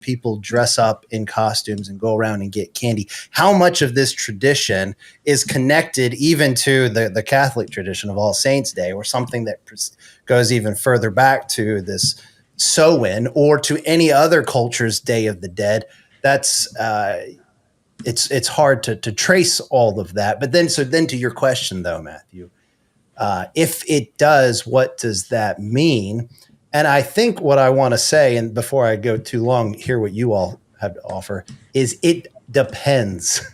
people dress up in costumes and go around and get candy. How much of this tradition is connected even to the Catholic tradition of All Saints Day, or something that goes even further back to this Samhain, or to any other culture's Day of the Dead? That's it's hard to trace all of that. But then to your question though, Matthew, if it does, what does that mean? And I think what I want to say, and before I go too long, hear what you all have to offer, is it depends.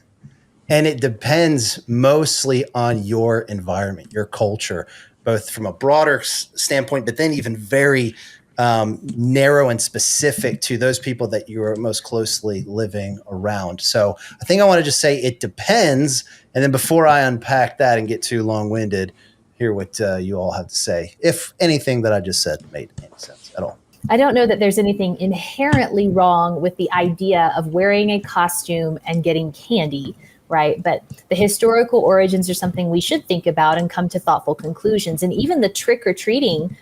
And it depends mostly on your environment, your culture, both from a broader standpoint, but then even very narrow and specific to those people that you are most closely living around. So I think I want to just say it depends. And then before I unpack that and get too long-winded, hear what you all have to say, if anything that I just said made any sense at all. I don't know that there's anything inherently wrong with the idea of wearing a costume and getting candy, right? But the historical origins are something we should think about and come to thoughtful conclusions. And even the trick-or-treating,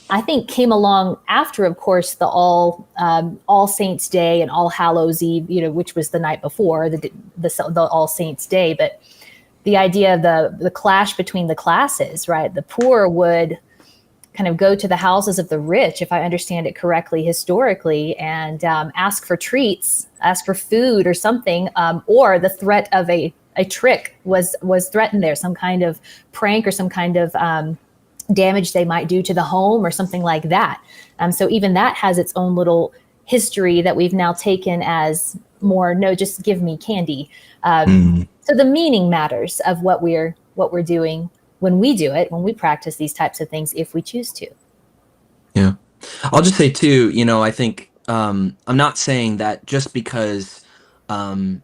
I think, came along after, of course, the All Saints Day and All Hallows Eve, which was the night before the All Saints Day. But the idea of the clash between the classes, right? The poor would kind of go to the houses of the rich, if I understand it correctly, historically, and ask for treats, ask for food or something, or the threat of a trick was threatened there, some kind of prank or some kind of damage they might do to the home or something like that. So even that has its own little history that we've now taken as more, no, just give me candy. So the meaning matters of what we're doing when we do it, when we practice these types of things, if we choose to. Yeah. I'll just say too, I think I'm not saying that just because I'm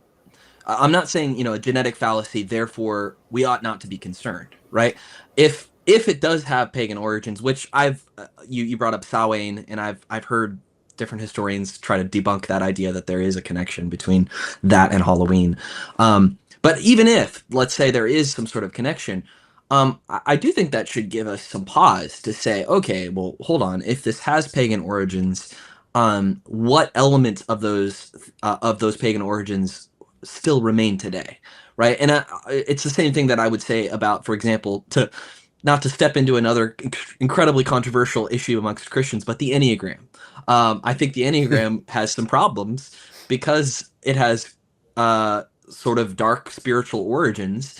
not saying, a genetic fallacy, therefore we ought not to be concerned, right? If it does have pagan origins, which you brought up Samhain, and I've heard different historians try to debunk that idea that there is a connection between that and Halloween. But even if, let's say, there is some sort of connection, I do think that should give us some pause to say, okay, well, hold on. If this has pagan origins, what elements of those pagan origins still remain today, right? And it's the same thing that I would say about, for example, not to step into another incredibly controversial issue amongst Christians, but the Enneagram. I think the Enneagram has some problems because it has sort of dark spiritual origins,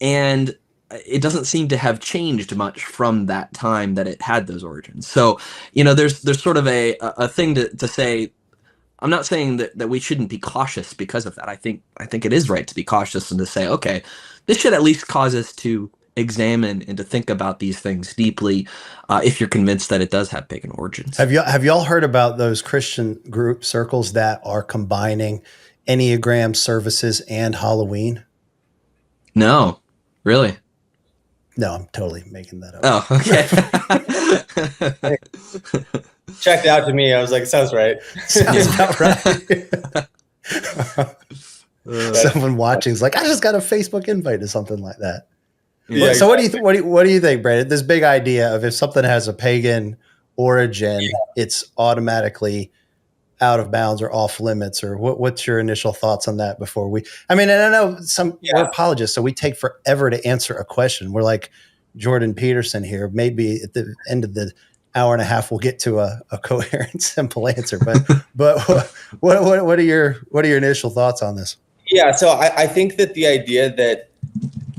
and it doesn't seem to have changed much from that time that it had those origins. So, there's sort of a thing to say. I'm not saying that we shouldn't be cautious because of that. I think it is right to be cautious and to say, okay, this should at least cause us to examine and to think about these things deeply, if you're convinced that it does have pagan origins. Have y'all heard about those Christian group circles that are combining Enneagram services and Halloween? No, really? No, I'm totally making that up. Oh, okay. Checked out to me. I was like, sounds right. Sounds about right. Someone watching is like, I just got a Facebook invite to something like that. Yeah, so exactly. What do you think, Brandon? This big idea of if something has a pagan origin, it's automatically out of bounds or off limits, or what's your initial thoughts on that before we, and I know we're apologists, so we take forever to answer a question. We're like Jordan Peterson here. Maybe at the end of the hour and a half, we'll get to a coherent, simple answer. But what are your initial thoughts on this? Yeah. So I think that the idea that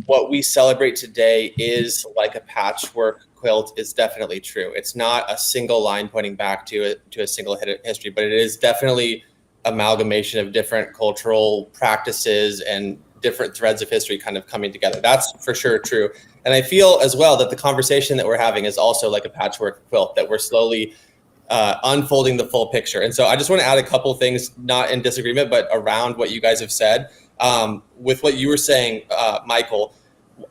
what we celebrate today is like a patchwork quilt is definitely true. It's not a single line pointing back to a single history, but it is definitely amalgamation of different cultural practices and different threads of history kind of coming together. That's for sure true. And I feel as well that the conversation that we're having is also like a patchwork quilt, that we're slowly unfolding the full picture. And so I just want to add a couple things, not in disagreement, but around what you guys have said. With what you were saying, Michael,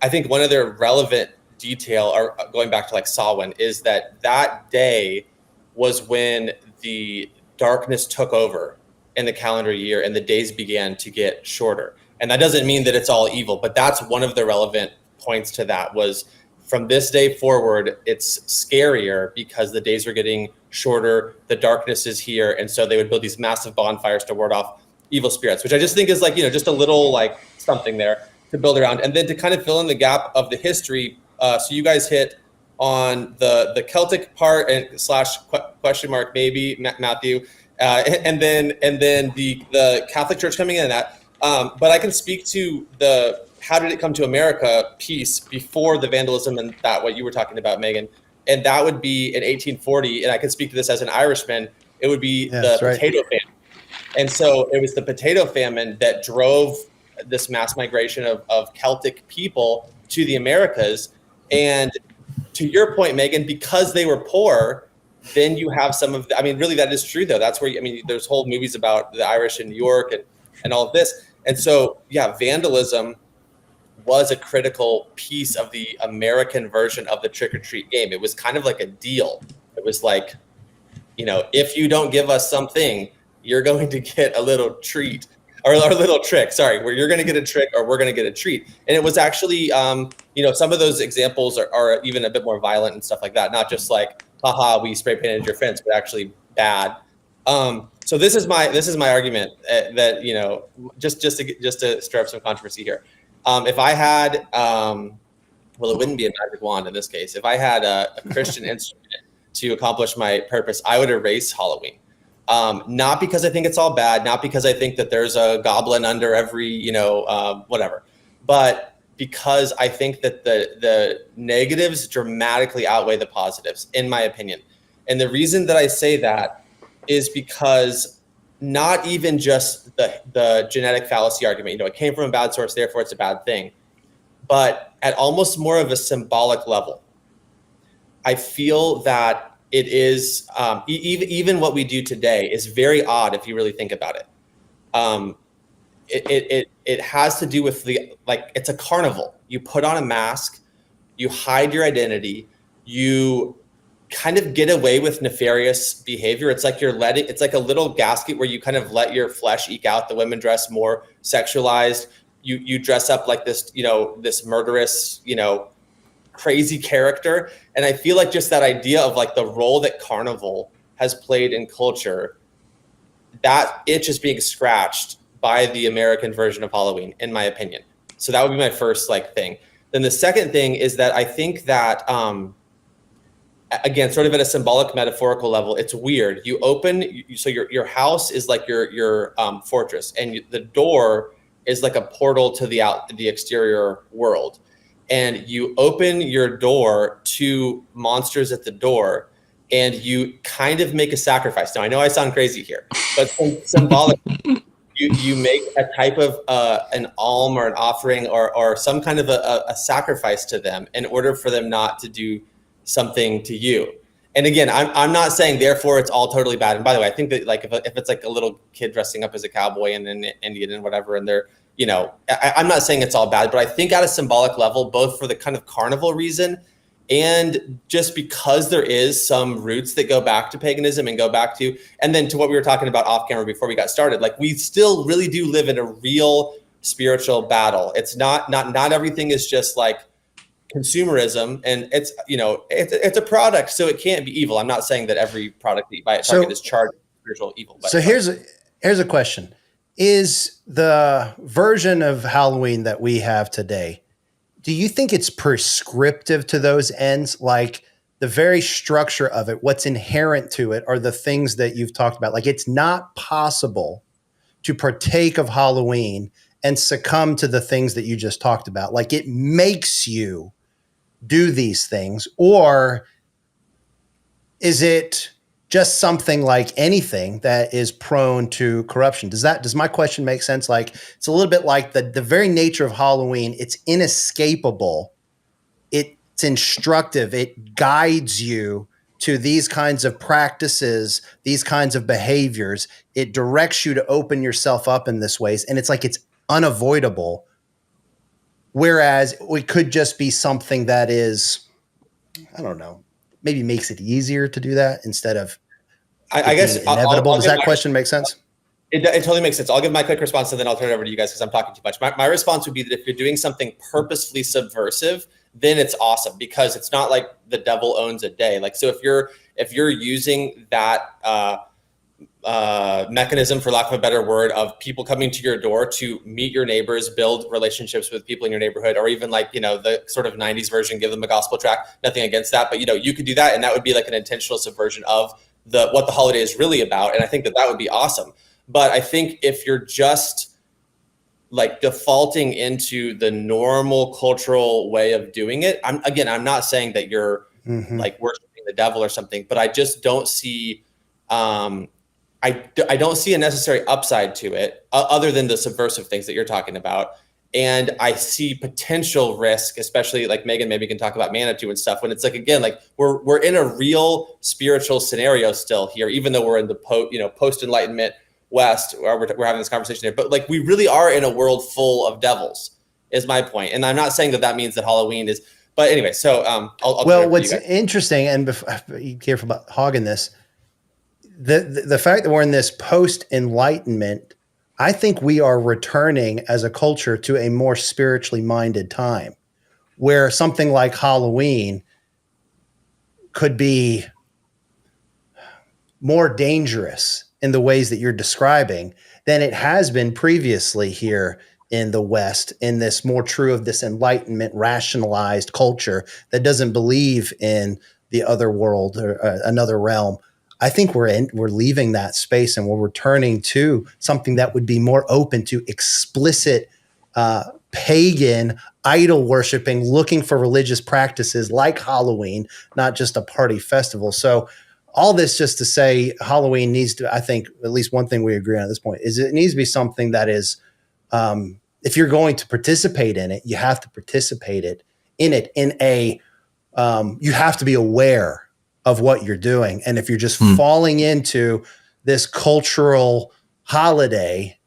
I think one other relevant detail, or going back to like Samhain, is that day was when the darkness took over in the calendar year and the days began to get shorter. And that doesn't mean that it's all evil, but that's one of the relevant points to that, was from this day forward, it's scarier because the days are getting shorter, the darkness is here, and so they would build these massive bonfires to ward off evil spirits, which I just think is like, just a little like something there to build around. And then to kind of fill in the gap of the history, so you guys hit on the Celtic part and / question mark maybe, Matthew, and then the Catholic Church coming in that. But I can speak to the how did it come to America piece before the vandalism and that what you were talking about, Megan, and that would be in 1840. And I can speak to this as an Irishman. It would be potato famine, and so it was the potato famine that drove this mass migration of Celtic people to the Americas. And to your point, Megan, because they were poor, then you have some of really that is true though. That's where there's whole movies about the Irish in New York and all of this. And so, yeah, vandalism was a critical piece of the American version of the trick or treat game. It was kind of like a deal. It was like, if you don't give us something, you're going to get a little treat or a little trick. Sorry, where you're going to get a trick or we're going to get a treat. And it was actually, some of those examples are even a bit more violent and stuff like that. Not just like, haha, we spray painted your fence, but actually bad. So this is my argument that just to stir up some controversy here. If I had, it wouldn't be a magic wand in this case. If I had a Christian instrument to accomplish my purpose, I would erase Halloween. Not because I think it's all bad, not because I think that there's a goblin under every, whatever, but because I think that the negatives dramatically outweigh the positives, in my opinion. And the reason that I say that is because not even just the genetic fallacy argument, it came from a bad source, therefore it's a bad thing, but at almost more of a symbolic level, I feel that it is, even what we do today is very odd if you really think about it. It has to do with it's a carnival. You put on a mask, you hide your identity, you kind of get away with nefarious behavior. It's like it's like a little gasket where you kind of let your flesh eke out. The women dress more sexualized. You dress up like this, this murderous, crazy character. And I feel like just that idea of like the role that carnival has played in culture, that itch is being scratched by the American version of Halloween, in my opinion. So that would be my first thing. Then the second thing is that I think that, again, sort of at a symbolic, metaphorical level, it's weird. You open, so your house is like your fortress, and the door is like a portal to the exterior world. And you open your door to monsters at the door, and you kind of make a sacrifice. Now, I know I sound crazy here, but symbolic. You make a type of an alm or an offering or some kind of a sacrifice to them in order for them not to do something to you. And again, I'm not saying therefore it's all totally bad. And by the way, I think that if it's like a little kid dressing up as a cowboy and an Indian and whatever, and they're, I'm not saying it's all bad, but I think at a symbolic level, both for the kind of carnival reason and just because there is some roots that go back to paganism and go back to, and then to what we were talking about off camera before we got started, like we still really do live in a real spiritual battle. It's not everything is just like consumerism, and it's it's a product, so it can't be evil. I'm not saying that every product that you buy at Target is charged with spiritual evil. But so here's a question: is the version of Halloween that we have today, do you think it's prescriptive to those ends? Like the very structure of it, what's inherent to it are the things that you've talked about. Like it's not possible to partake of Halloween and succumb to the things that you just talked about. Like it makes you do these things, or is it just something like anything that is prone to corruption? Does my question make sense? Like it's a little bit like the very nature of Halloween. It's inescapable. It's instructive. It guides you to these kinds of practices, these kinds of behaviors. It directs you to open yourself up in this ways. And it's like it's unavoidable. Whereas it could just be something that is, I don't know, maybe makes it easier to do that instead of I guess inevitable. Does that question make sense? It totally makes sense. I'll give my quick response and then I'll turn it over to you guys because I'm talking too much. My response would be that if you're doing something purposefully subversive, then it's awesome, because it's not like the devil owns a day. Like, so if you're using that mechanism, for lack of a better word, of people coming to your door to meet your neighbors, build relationships with people in your neighborhood, or even like, the sort of 90s version, give them a gospel tract, nothing against that, but you could do that, and that would be like an intentional subversion of what the holiday is really about. And I think that would be awesome. But I think if you're just like defaulting into the normal cultural way of doing it, I'm not saying that you're like worshiping the devil or something, but I just don't see I don't see a necessary upside to it other than the subversive things that you're talking about. And I see potential risk, especially like Megan maybe can talk about Manitou and stuff, when it's like, again, like we're in a real spiritual scenario still here, even though we're in the post-Enlightenment West, where we're having this conversation here. But like, we really are in a world full of devils, is my point. And I'm not saying that means that Halloween is, but anyway, so I'll well, what's interesting, and be careful about hogging this, the fact that we're in this post-Enlightenment, I think we are returning as a culture to a more spiritually minded time, where something like Halloween could be more dangerous in the ways that you're describing than it has been previously here in the West, in this more true of this Enlightenment rationalized culture that doesn't believe in the other world or another realm. I think we're leaving that space, and we're returning to something that would be more open to explicit pagan idol worshiping, looking for religious practices like Halloween, not just a party festival. So all this just to say Halloween needs to, I think at least one thing we agree on at this point is it needs to be something that is, if you're going to participate in it, you have to participate in a, you have to be aware of what you're doing. And if you're just falling into this cultural holiday,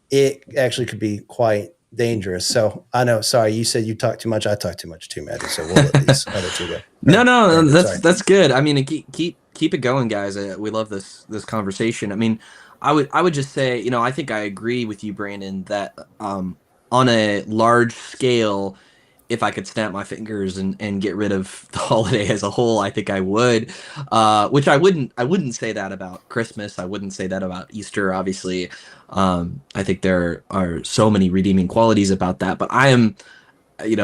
it actually could be quite dangerous. So I know, sorry, you said you talk too much. I talk too much too, Matthew. So we'll let these other two go. No, that's good. I mean, keep it going, guys. We love this conversation. I mean, I would just say, I think I agree with you, Brandon, that on a large scale, if I could snap my fingers and get rid of the holiday as a whole, I think I would. Which I wouldn't say that about Christmas. I wouldn't say that about Easter, obviously. I think there are so many redeeming qualities about that. But I am,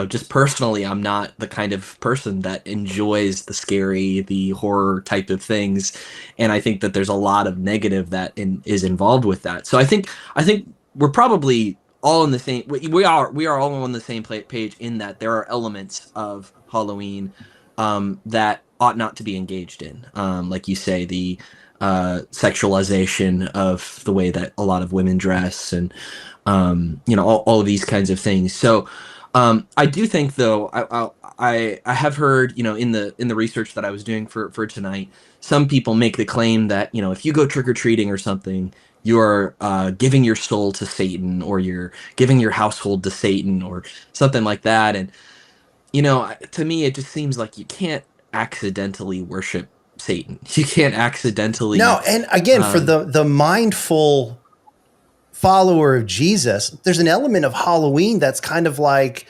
just personally, I'm not the kind of person that enjoys the scary, the horror type of things. And I think that there's a lot of negative that is involved with that. So I think we're probably all in the same, we are all on the same page in that there are elements of Halloween that ought not to be engaged in. Like you say, the sexualization of the way that a lot of women dress and, all of these kinds of things. So I do think, though, I have heard, in the research that I was doing for tonight, some people make the claim that, if you go trick-or-treating or something, you're giving your soul to Satan, or you're giving your household to Satan, or something like that. And, to me, it just seems like you can't accidentally worship Satan. You can't accidentally. No, and again, for the mindful follower of Jesus, there's an element of Halloween that's kind of like,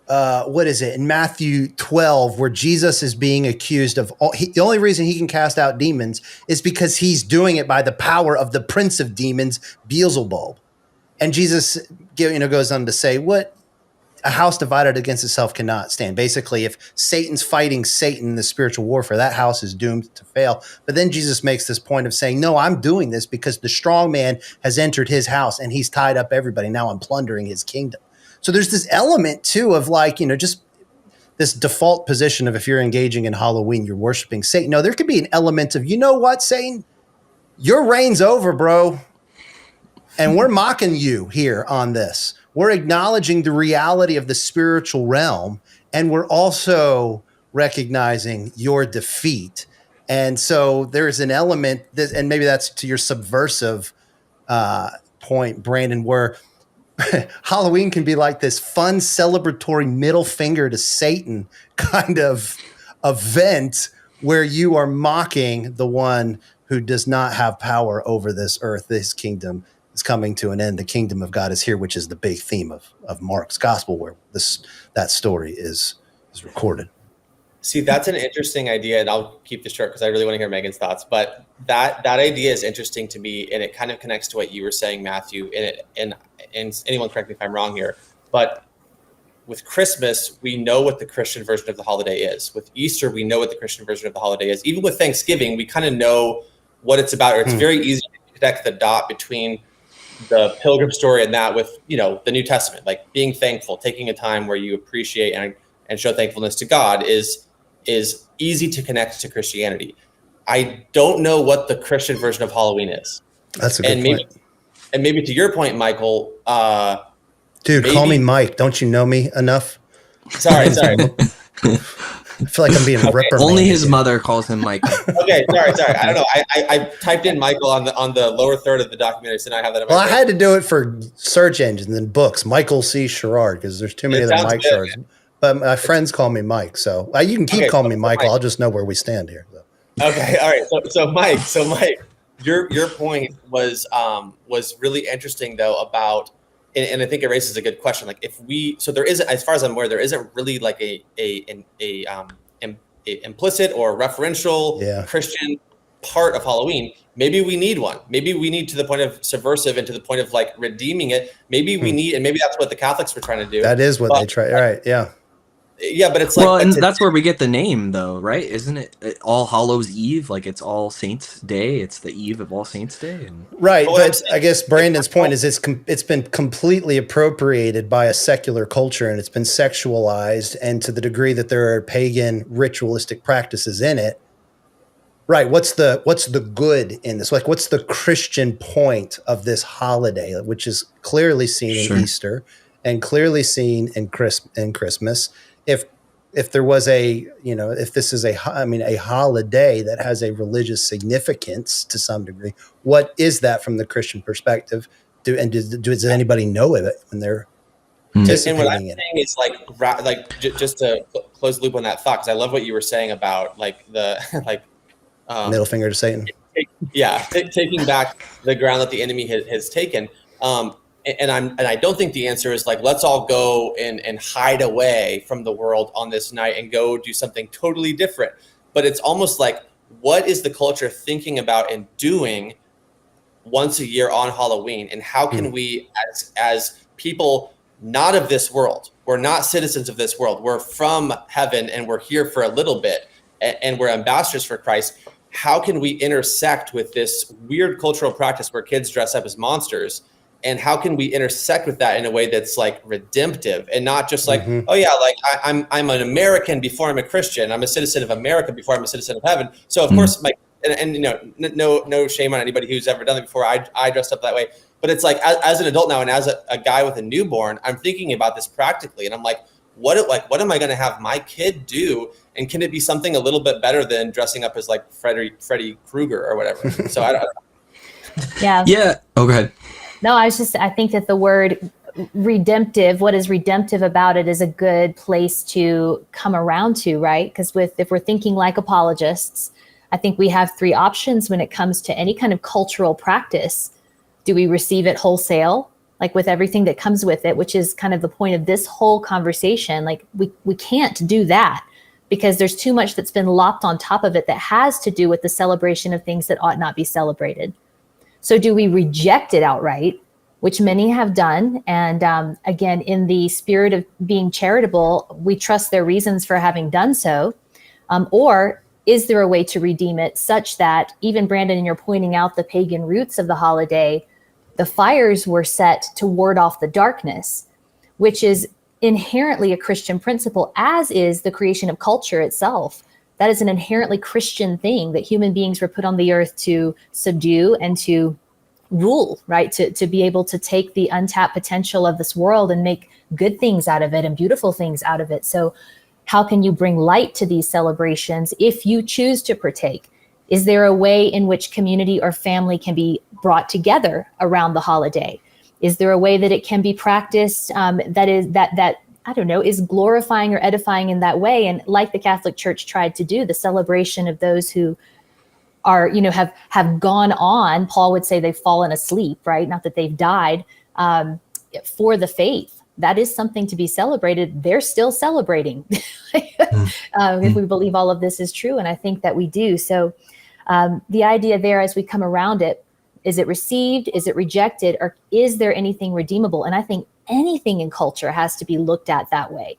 what is it in Matthew 12, where Jesus is being accused of the only reason he can cast out demons is because he's doing it by the power of the prince of demons, Beelzebub. And Jesus, goes on to say, what a house divided against itself cannot stand. Basically, if Satan's fighting Satan in the spiritual warfare, that house is doomed to fail. But then Jesus makes this point of saying, no, I'm doing this because the strong man has entered his house and he's tied up everybody. Now I'm plundering his kingdom. So there's this element too of like, just this default position of if you're engaging in Halloween, you're worshiping Satan. No, there could be an element of, Satan, your reign's over, bro. And we're mocking you here on this. We're acknowledging the reality of the spiritual realm, and we're also recognizing your defeat. And so there's an element that, and maybe that's to your subversive point, Brandon, where Halloween can be like this fun, celebratory middle finger to Satan kind of event where you are mocking the one who does not have power over this earth. This kingdom is coming to an end. The kingdom of God is here, which is the big theme of Mark's gospel, where that story is is recorded. See, that's an interesting idea, and I'll keep this short because I really want to hear Megan's thoughts. But that idea is interesting to me, and it kind of connects to what you were saying, Matthew. And anyone correct me if I'm wrong here, but with Christmas, we know what the Christian version of the holiday is. With Easter, we know what the Christian version of the holiday is. Even with Thanksgiving, we kind of know what it's about. Or it's very easy to connect the dot between the pilgrim story and that with, the New Testament, like being thankful, taking a time where you appreciate and show thankfulness to God is easy to connect to Christianity. I don't know what the Christian version of Halloween is. That's a good point. And maybe to your point, Michael, dude, call me Mike. Don't you know me enough? Sorry. I feel like I'm being reprimanded. Only his mother calls him Michael. Okay, sorry. I don't know. I typed in Michael on the lower third of the documentary, so now I have that. Well, I had to do it for search engines and books. Michael C. Sherrard, because there's too many other Mike Sherrards. But my friends call me Mike, so you can keep calling me Michael. I'll just know where we stand here. So. Okay, all right. So Mike, your point was really interesting though about, and I think it raises a good question. Like there isn't, as far as I'm aware, there isn't really like a implicit or referential Christian part of Halloween. Maybe we need one. Maybe we need to the point of subversive and to the point of like redeeming it. Maybe we need, and maybe that's what the Catholics were trying to do. That is what they try. All right. Yeah. Yeah, but it's like, well, and that's where we get the name, though, right? Isn't it All Hallows Eve? Like it's All Saints Day. It's the eve of All Saints Day, right? But I guess Brandon's point is it's been completely appropriated by a secular culture, and it's been sexualized, and to the degree that there are pagan ritualistic practices in it. Right. What's the good in this? Like, what's the Christian point of this holiday, which is clearly seen in Easter and clearly seen in Christmas? If there was if this is a holiday that has a religious significance to some degree, what is that from the Christian perspective? Does anybody know of it when they're participating and what I'm in it? saying is just to close the loop on that thought, because I love what you were saying about like the middle finger to Satan. Taking back the ground that the enemy has taken. And I don't think the answer is like, let's all go and hide away from the world on this night and go do something totally different. But it's almost like, what is the culture thinking about and doing once a year on Halloween? And how can we, as people not of this world, we're not citizens of this world, we're from heaven and we're here for a little bit and we're ambassadors for Christ. How can we intersect with this weird cultural practice where kids dress up as monsters? And how can we intersect with that in a way that's like redemptive and not just like, oh yeah, like I'm an American before I'm a Christian. I'm a citizen of America before I'm a citizen of heaven. So of course, like, and no shame on anybody who's ever done it before. I dressed up that way, but it's like as an adult now and as a guy with a newborn, I'm thinking about this practically, and I'm like, what am I going to have my kid do? And can it be something a little bit better than dressing up as like Freddy Krueger or whatever? So I don't. Yeah. Oh, go ahead. No, I think that the word redemptive, what is redemptive about it, is a good place to come around to, right? Because if we're thinking like apologists, I think we have three options when it comes to any kind of cultural practice. Do we receive it wholesale, like with everything that comes with it, which is kind of the point of this whole conversation? Like we can't do that because there's too much that's been lopped on top of it that has to do with the celebration of things that ought not be celebrated. So do we reject it outright, which many have done? And again, in the spirit of being charitable, we trust their reasons for having done so. Or is there a way to redeem it such that even, Brandon, and you're pointing out the pagan roots of the holiday, the fires were set to ward off the darkness, which is inherently a Christian principle, as is the creation of culture itself. That is an inherently Christian thing, that human beings were put on the earth to subdue and to rule, right? To be able to take the untapped potential of this world and make good things out of it and beautiful things out of it. So how can you bring light to these celebrations if you choose to partake? Is there a way in which community or family can be brought together around the holiday? Is there a way that it can be practiced that I don't know, is glorifying or edifying in that way? And like the Catholic Church tried to do, the celebration of those who are, have gone on, Paul would say they've fallen asleep, right? Not that they've died, for the faith. that is something to be celebrated. They're still celebrating if we believe all of this is true. And I think that we do. So the idea there, as we come around it, is it received? Is it rejected? Or is there anything redeemable? And I think anything in culture has to be looked at that way.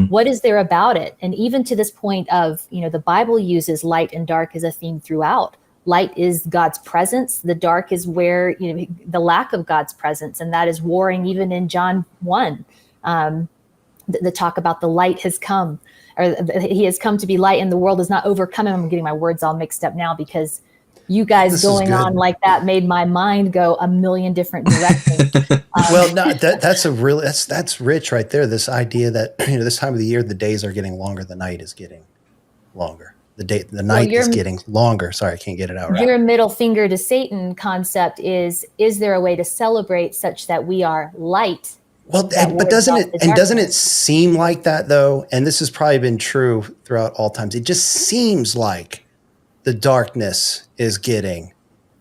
What is there about it? And even to this point of, the Bible uses light and dark as a theme throughout. Light is God's presence. The dark is where, the lack of God's presence. And that is warring even in John 1. The talk about the light has come, or he has come to be light and the world is not overcome him. I'm getting my words all mixed up now because you guys going on like that made my mind go a million different directions. Well, no, that's rich right there. This idea that this time of the year the days are getting longer, the night is getting longer. The night is getting longer. Sorry, I can't get it out right. Your middle finger to Satan concept is there a way to celebrate such that we are light? Well, but doesn't it seem like that though? And this has probably been true throughout all times. It just seems like the darkness is getting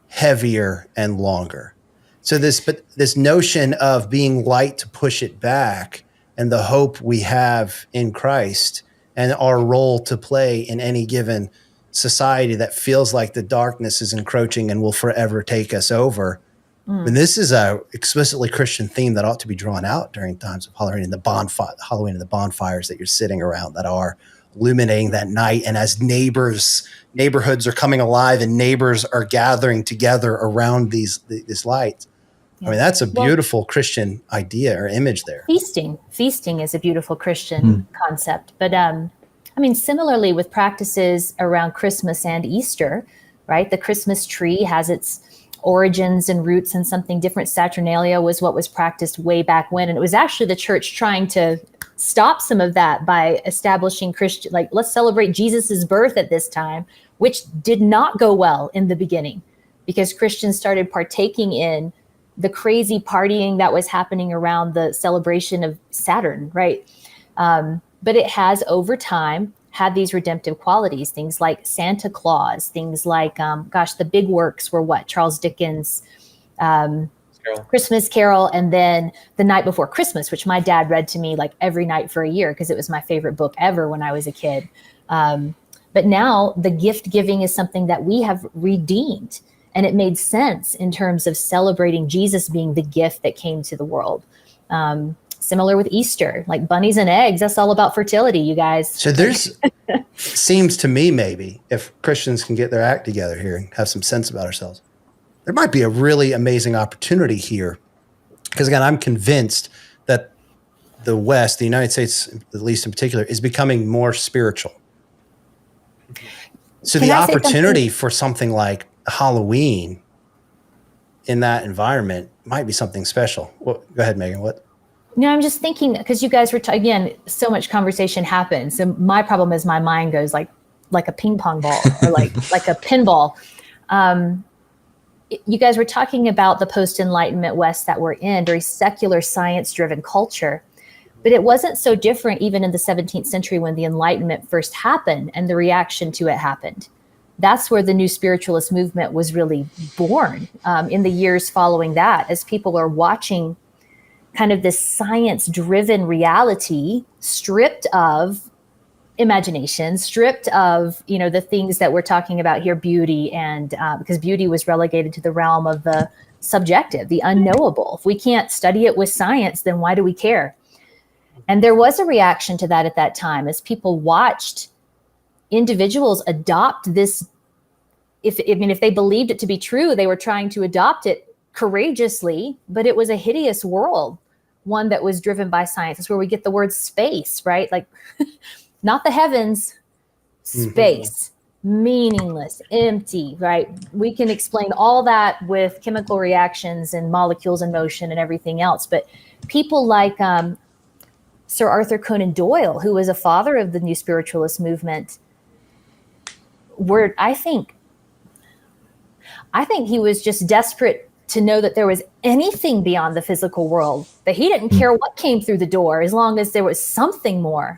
heavier and longer. So this notion of being light to push it back, and the hope we have in Christ and our role to play in any given society that feels like the darkness is encroaching and will forever take us over. And this is a explicitly Christian theme that ought to be drawn out during times of Halloween and the bonfires that you're sitting around that are illuminating that night. And as neighborhoods are coming alive and neighbors are gathering together around these lights. Yeah. I mean, that's a beautiful Christian idea or image there. Feasting is a beautiful Christian concept. But similarly with practices around Christmas and Easter, right? The Christmas tree has its origins and roots in something different. Saturnalia was what was practiced way back when. And it was actually the church trying to stop some of that by establishing let's celebrate Jesus's birth at this time, which did not go well in the beginning because Christians started partaking in the crazy partying that was happening around the celebration of Saturn, right? But it has over time had these redemptive qualities, things like Santa Claus, things like, the big works were what? Charles Dickens, Christmas Carol, and then The Night Before Christmas, which my dad read to me like every night for a year because it was my favorite book ever when I was a kid. But now the gift giving is something that we have redeemed, and it made sense in terms of celebrating Jesus being the gift that came to the world. Similar with Easter, like bunnies and eggs, that's all about fertility, you guys. So there's, seems to me maybe, if Christians can get their act together here and have some sense about ourselves, there might be a really amazing opportunity here. Because again, I'm convinced that the West, the United States, at least in particular, is becoming more spiritual. So the opportunity for something like Halloween in that environment might be something special. Well, go ahead, Megan. What? I'm just thinking, because you guys were, again, so much conversation happens. And my problem is my mind goes like a ping pong ball or like a pinball. You guys were talking about the post-Enlightenment West that we're in, very secular, science-driven culture. But it wasn't so different even in the 17th century when the Enlightenment first happened and the reaction to it happened. That's where the new spiritualist movement was really born in the years following that, as people are watching kind of this science-driven reality stripped of imagination, stripped of, the things that we're talking about here, beauty, and because beauty was relegated to the realm of the subjective, the unknowable. If we can't study it with science, then why do we care? And there was a reaction to that at that time as people watched individuals adopt this. If they believed it to be true, they were trying to adopt it courageously, but it was a hideous world, one that was driven by science. That's where we get the word space, right? Like not the heavens, space, meaningless, empty, right? We can explain all that with chemical reactions and molecules in motion and everything else. But people like Sir Arthur Conan Doyle, who was a father of the new spiritualist movement, I think he was just desperate to know that there was anything beyond the physical world, that he didn't care what came through the door as long as there was something more.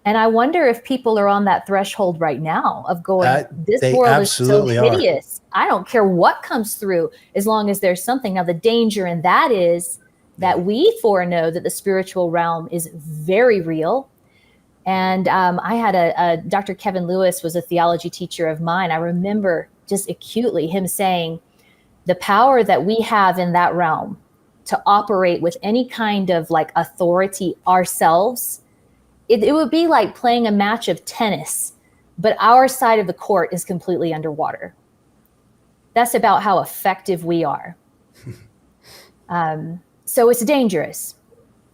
And I wonder if people are on that threshold right now of going, this world is so hideous. I don't care what comes through as long as there's something. Now, the danger in that is that we foreknow that the spiritual realm is very real. And I had Dr. Kevin Lewis was a theology teacher of mine. I remember just acutely him saying the power that we have in that realm to operate with any kind of like authority ourselves, it would be like playing a match of tennis, but our side of the court is completely underwater. That's about how effective we are. So it's dangerous.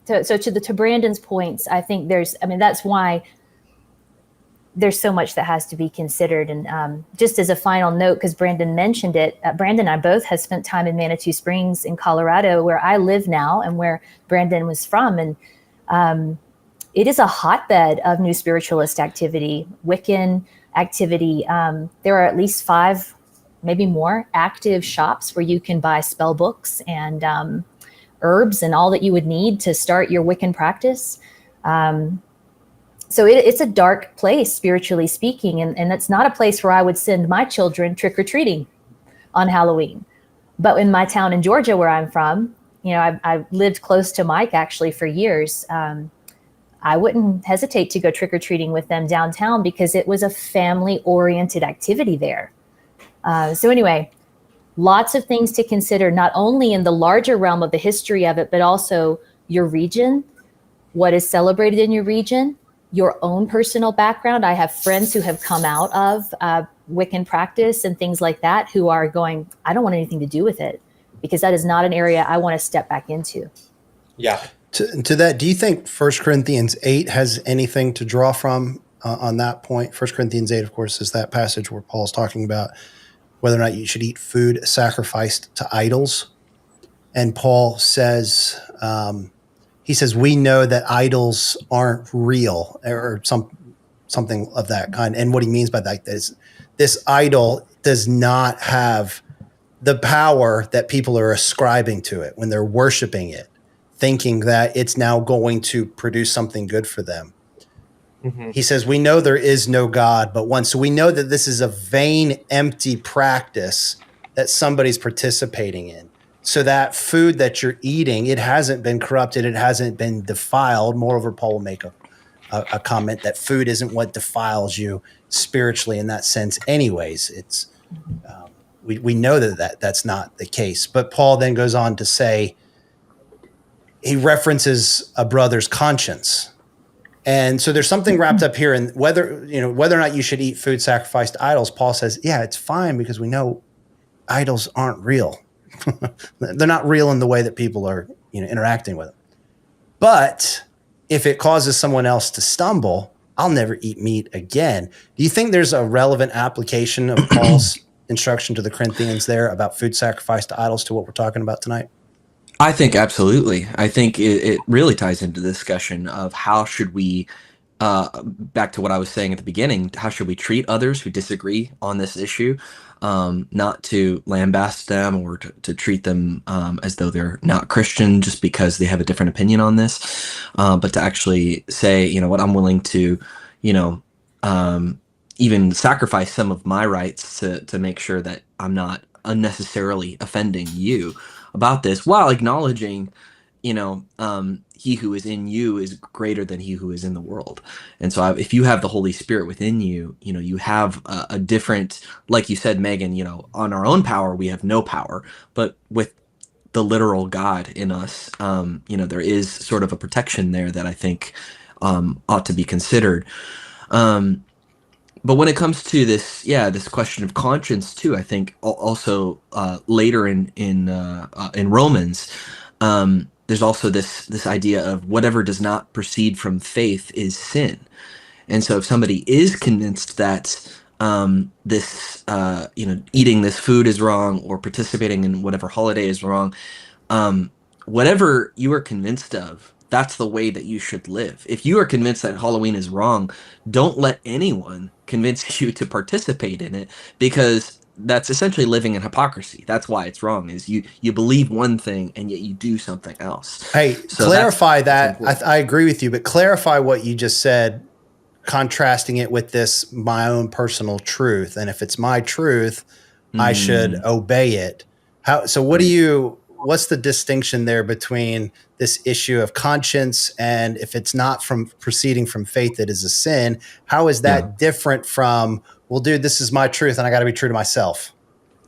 So to Brandon's points, I think that's why there's so much that has to be considered. And just as a final note, because Brandon mentioned it, Brandon and I both have spent time in Manitou Springs in Colorado, where I live now and where Brandon was from. And it is a hotbed of new spiritualist activity, Wiccan activity. There are at least 5, maybe more, active shops where you can buy spell books and herbs and all that you would need to start your Wiccan practice. So it's a dark place, spiritually speaking, and it's not a place where I would send my children trick-or-treating on Halloween. But in my town in Georgia, where I'm from, I lived close to Mike actually for years. I wouldn't hesitate to go trick-or-treating with them downtown because it was a family-oriented activity there. So anyway, lots of things to consider, not only in the larger realm of the history of it, but also your region, what is celebrated in your region, your own personal background. I have friends who have come out of Wiccan practice and things like that who are going, I don't want anything to do with it because that is not an area I want to step back into. Yeah. To that, do you think 1 Corinthians 8 has anything to draw from on that point? 1 Corinthians 8, of course, is that passage where Paul's talking about whether or not you should eat food sacrificed to idols. And Paul says, he says, we know that idols aren't real, or something of that kind. And what he means by that is this idol does not have the power that people are ascribing to it when they're worshiping it, thinking that it's now going to produce something good for them. Mm-hmm. He says, we know there is no God but one. So we know that this is a vain, empty practice that somebody's participating in. So that food that you're eating, it hasn't been corrupted. It hasn't been defiled. Moreover, Paul will make a comment that food isn't what defiles you spiritually in that sense anyways. It's we know that's not the case. But Paul then goes on to say, he references a brother's conscience. And so there's something wrapped up here in whether or not you should eat food sacrificed to idols. Paul says, yeah, it's fine because we know idols aren't real. They're not real in the way that people are, interacting with them. But if it causes someone else to stumble, I'll never eat meat again. Do you think there's a relevant application of Paul's instruction to the Corinthians there about food sacrificed to idols to what we're talking about tonight? I think absolutely. I think it really ties into the discussion of how should we, back to what I was saying at the beginning, how should we treat others who disagree on this issue? Not to lambast them or to treat them as though they're not Christian just because they have a different opinion on this, but to actually say, what I'm willing to, even sacrifice some of my rights to make sure that I'm not unnecessarily offending you about this, while acknowledging, he who is in you is greater than he who is in the world. And so if you have the Holy Spirit within you, you have a different, like you said, Megan, on our own power, we have no power, but with the literal God in us, there is sort of a protection there that I think ought to be considered. But when it comes to this question of conscience too, I think also later in Romans, there's also this idea of whatever does not proceed from faith is sin. And so if somebody is convinced that this eating this food is wrong or participating in whatever holiday is wrong, whatever you are convinced of, that's the way that you should live. If you are convinced that Halloween is wrong, don't let anyone convince you to participate in it, because that's essentially living in hypocrisy. That's why it's wrong, is you believe one thing and yet you do something else. Hey, so clarify that. I agree with you, but clarify what you just said, contrasting it with this, my own personal truth. And if it's my truth, I should obey it. So what do you, what's the distinction there between this issue of conscience and if it's not from proceeding from faith, it is a sin? How is that different from, well, dude, this is my truth and I got to be true to myself?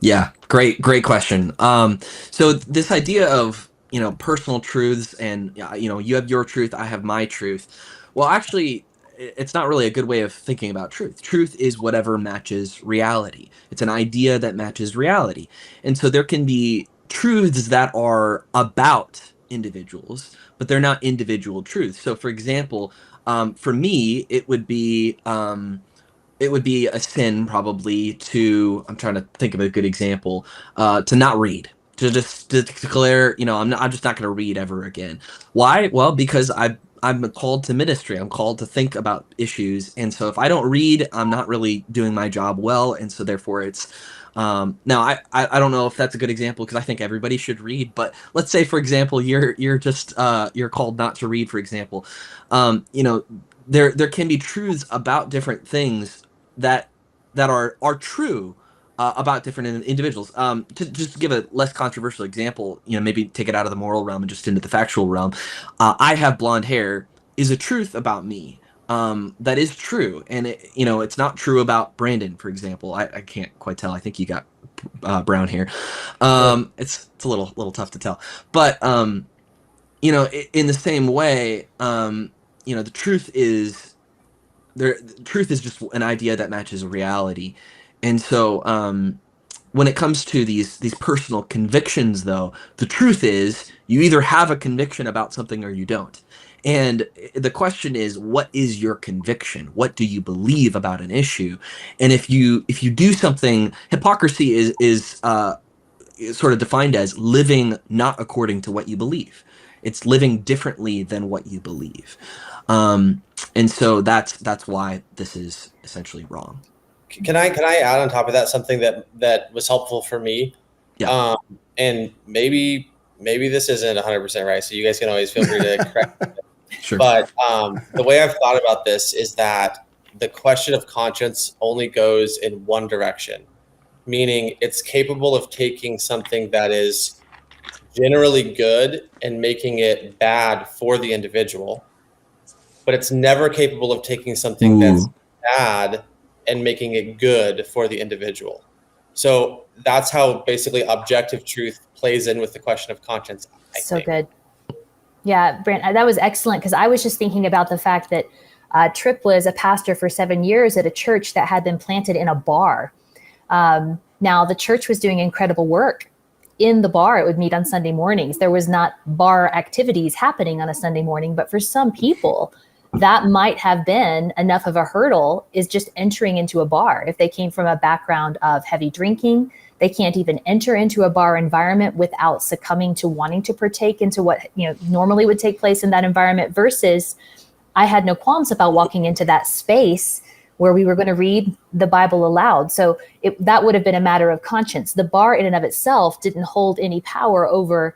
Yeah, great question. So this idea of, personal truths and, you have your truth, I have my truth. Well, actually, it's not really a good way of thinking about truth. Truth is whatever matches reality. It's an idea that matches reality. And so there can be truths that are about individuals, but they're not individual truths. So for example, for me, it would be a sin probably to, I'm trying to think of a good example, to not read, to just to declare, I'm just not going to read ever again. Why? Well, because I'm called to ministry. I'm called to think about issues. And so if I don't read, I'm not really doing my job well. And so therefore it's, now I don't know if that's a good example because I think everybody should read, but let's say, for example, you're just, you're called not to read, for example. There can be truths about different things that are true about different individuals. To just give a less controversial example, maybe take it out of the moral realm and just into the factual realm. I have blonde hair is a truth about me. That is true, and it's not true about Brandon, for example. I can't quite tell. I think you got brown hair. It's a little tough to tell, but in the same way, the truth is there. The truth is just an idea that matches reality. And so when it comes to these personal convictions, though, the truth is you either have a conviction about something or you don't. And the question is, what is your conviction? What do you believe about an issue? And if you do something, hypocrisy is sort of defined as living not according to what you believe. It's living differently than what you believe. And so that's why this is essentially wrong. Can I add on top of that something that was helpful for me? Yeah. And maybe this isn't 100% right, so you guys can always feel free to correct me. Sure. But the way I've thought about this is that the question of conscience only goes in one direction, meaning it's capable of taking something that is generally good and making it bad for the individual, but it's never capable of taking something that's bad and making it good for the individual. So that's how basically objective truth plays in with the question of conscience. I think. Good. Yeah, Brent, that was excellent because I was just thinking about the fact that Tripp was a pastor for 7 years at a church that had been planted in a bar. Now, the church was doing incredible work in the bar. It would meet on Sunday mornings. There was not bar activities happening on a Sunday morning, but for some people, that might have been enough of a hurdle, is just entering into a bar. If they came from a background of heavy drinking, they can't even enter into a bar environment without succumbing to wanting to partake into what normally would take place in that environment, versus I had no qualms about walking into that space where we were going to read the Bible aloud. So that would have been a matter of conscience. The bar in and of itself didn't hold any power over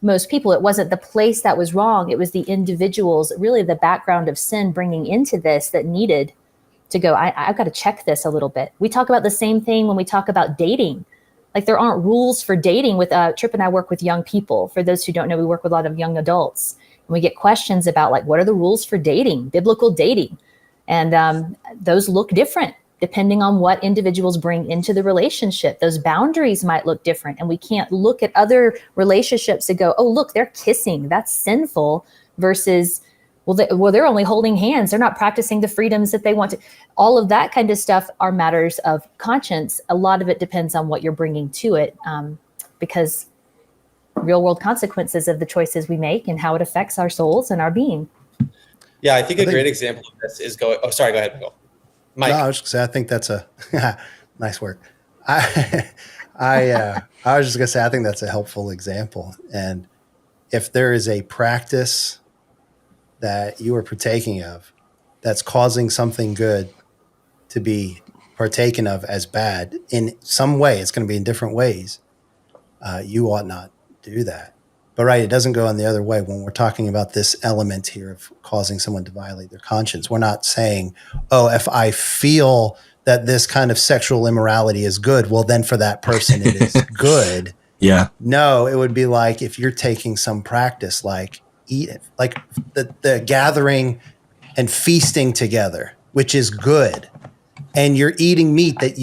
most people. It wasn't the place that was wrong. It was the individuals, really the background of sin bringing into this, that needed to go, I've got to check this a little bit. We talk about the same thing when we talk about dating. Like, there aren't rules for dating. With Tripp and I work with young people. For those who don't know, we work with a lot of young adults. And we get questions about, like, what are the rules for dating, biblical dating? And those look different depending on what individuals bring into the relationship. Those boundaries might look different. And we can't look at other relationships and go, oh, look, they're kissing, that's sinful, versus, well, they're only holding hands. They're not practicing the freedoms that they want to. All of that kind of stuff are matters of conscience. A lot of it depends on what you're bringing to it, because real world consequences of the choices we make and how it affects our souls and our being. Yeah, I think a great example of this is go ahead, Michael. Mike. No, I was just gonna say, I think that's a nice work. I was just gonna say, I think that's a helpful example. And if there is a practice that you are partaking of that's causing something good to be partaken of as bad in some way, it's going to be in different ways. You ought not do that. But right, it doesn't go in the other way. When we're talking about this element here of causing someone to violate their conscience, we're not saying, oh, if I feel that this kind of sexual immorality is good, well, then for that person it is good. Yeah. No, it would be like if you're taking some practice, like like the gathering and feasting together, which is good, and you're eating meat that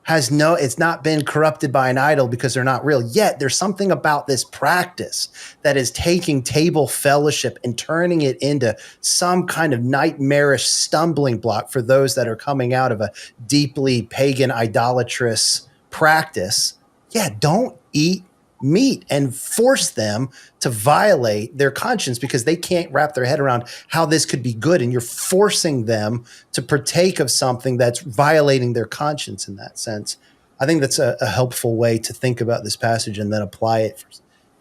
it's not been corrupted by an idol because they're not real. Yet there's something about this practice that is taking table fellowship and turning it into some kind of nightmarish stumbling block for those that are coming out of a deeply pagan, idolatrous practice. Yeah, don't eat meat and force them to violate their conscience because they can't wrap their head around how this could be good. And you're forcing them to partake of something that's violating their conscience in that sense. I think that's a helpful way to think about this passage and then apply it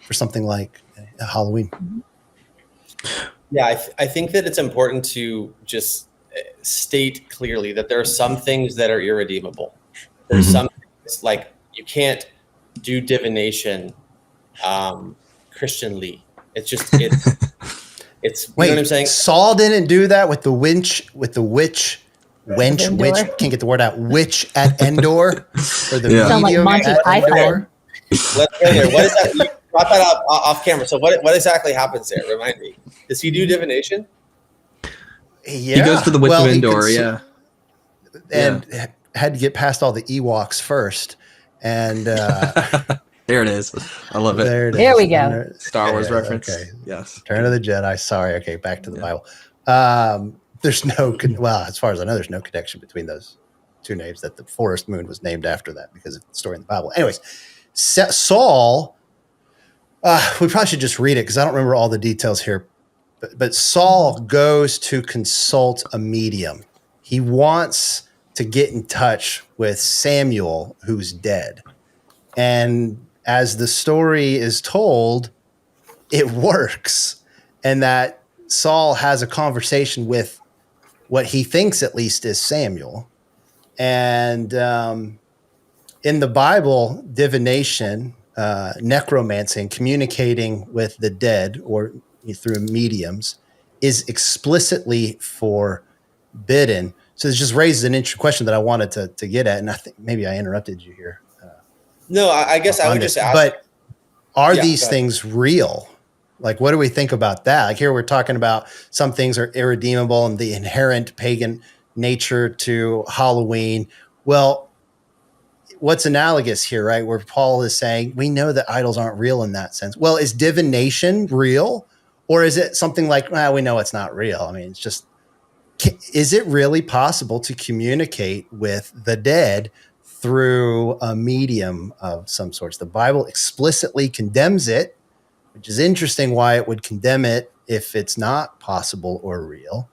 for something like Halloween. Yeah, I think that it's important to just state clearly that there are some things that are irredeemable. There's some things like you can't do divination Christianly. It's just it's Wait, you know what I'm saying? Saul didn't do that with the witch Endor. can't get the word out, witch at Endor or the Yeah. Sound like medium Monty at Python. Endor. Let's go there. What is that? You brought that up off camera. So what exactly happens there? Remind me. Does he do divination? Yeah. He goes to the Witch of he Endor, could- yeah. and had to get past all the Ewoks first. And There it is. I love it. there it is. There we go. And Star Wars yeah, reference. Okay. Yes. Return of the Jedi. Sorry. Okay, back to the Bible. There's as far as I know, there's no connection between those two names. That the forest moon was named after that because of the story in the Bible. Anyways, Saul. We probably should just read it because I don't remember all the details here. But Saul goes to consult a medium. He wants to get in touch with Samuel, who's dead. And as the story is told, it works. And that Saul has a conversation with what he thinks at least is Samuel. And in the Bible, divination, necromancy, communicating with the dead or through mediums is explicitly forbidden. So this just raises an interesting question that I wanted to get at. And I think maybe I interrupted you here. No, I guess I would just ask. But are Yeah, these go ahead. things real? Like, what do we think about that? Like here we're talking about some things are irredeemable and the inherent pagan nature to Halloween. Well, what's analogous here, right? Where Paul is saying, we know that idols aren't real in that sense. Well, is divination real? Or is it something like, we know it's not real? I mean, it's just, is it really possible to communicate with the dead through a medium of some sorts? The Bible explicitly condemns it, which is interesting why it would condemn it if it's not possible or real.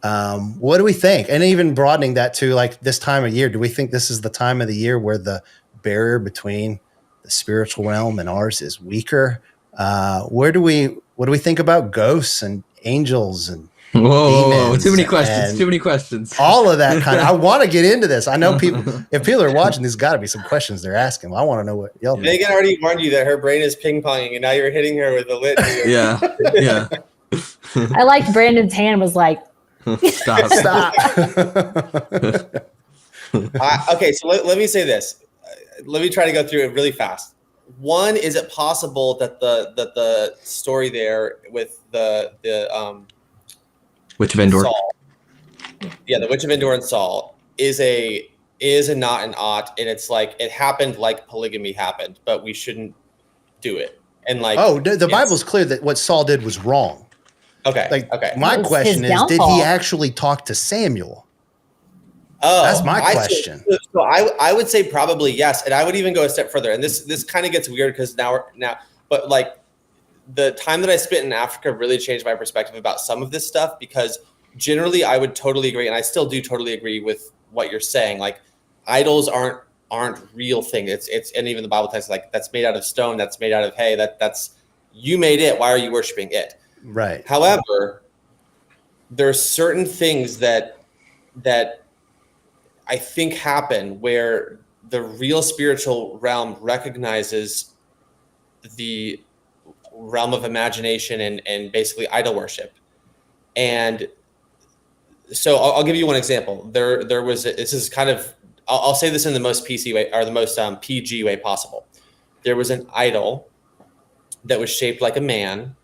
What do we think? And even broadening that to like this time of year, do we think this is the time of the year where the barrier between the spiritual realm and ours is weaker? What do we think about ghosts and angels and Whoa, too many demons questions. and Too many questions. all of that kind of? I want to get into this. I know if people are watching, there's got to be some questions they're asking. Well, I want to know what y'all think. Megan already warned you that her brain is ping ponging, and now you're hitting her with a lit. Yeah. Yeah. I liked Brandon's hand was like, Stop. Stop. Okay, so let me say this. Let me try to go through it really fast. One, is it possible that the story there with the Witch of Endor. Saul, the Witch of Endor and Saul is a not an ought, and it's like it happened like polygamy happened, but we shouldn't do it. And like, the Bible's clear that what Saul did was wrong. okay. My It's question his is, did downfall. he actually talk to Samuel? Oh, That's my question. So I would say probably yes, and I would even go a step further. And this kind of gets weird because now, but like the time that I spent in Africa really changed my perspective about some of this stuff, because generally I would totally agree, and I still do totally agree with what you're saying. Like idols aren't real thing. It's and even the Bible tells us like that's made out of stone, that's made out of hay. That's you made it. Why are you worshiping it? Right. However, there are certain things that I think happen where the real spiritual realm recognizes the realm of imagination and basically idol worship. And so I'll give you one example. This is kind of, I'll say this in the most PC way, or the most PG way possible. there was an idol that was shaped like a man,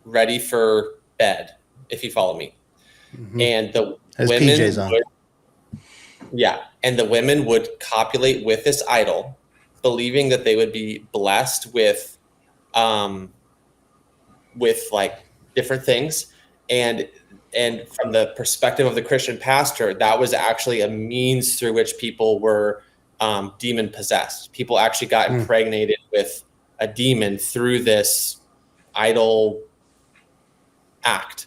ready for bed, if you follow me. Mhm. And the Has women PJs on. and the women would copulate with this idol, believing that they would be blessed with like different things. And from the perspective of the Christian pastor, that was actually a means through which people were demon possessed. People actually got impregnated with a demon through this idol act.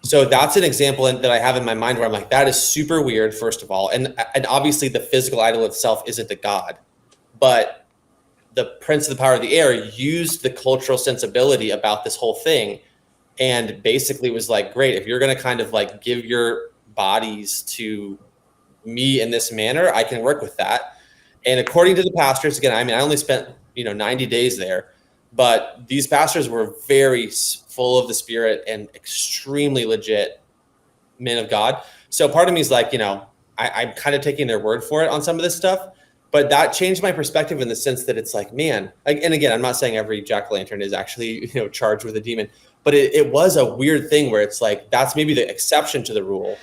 So that's an example that I have in my mind where I'm like, that is super weird, first of all. And obviously the physical idol itself isn't a god, but the prince of the power of the air used the cultural sensibility about this whole thing and basically was like, great, if you're going to kind of like give your bodies to me in this manner, I can work with that. And according to the pastors, again, I mean, I only spent 90 days there, but these pastors were very full of the Spirit and extremely legit men of God. So part of me is like, I'm kind of taking their word for it on some of this stuff, but that changed my perspective in the sense that it's like, man, and again, I'm not saying every jack-o'-lantern is actually, charged with a demon, but it was a weird thing where it's like, that's maybe the exception to the rule,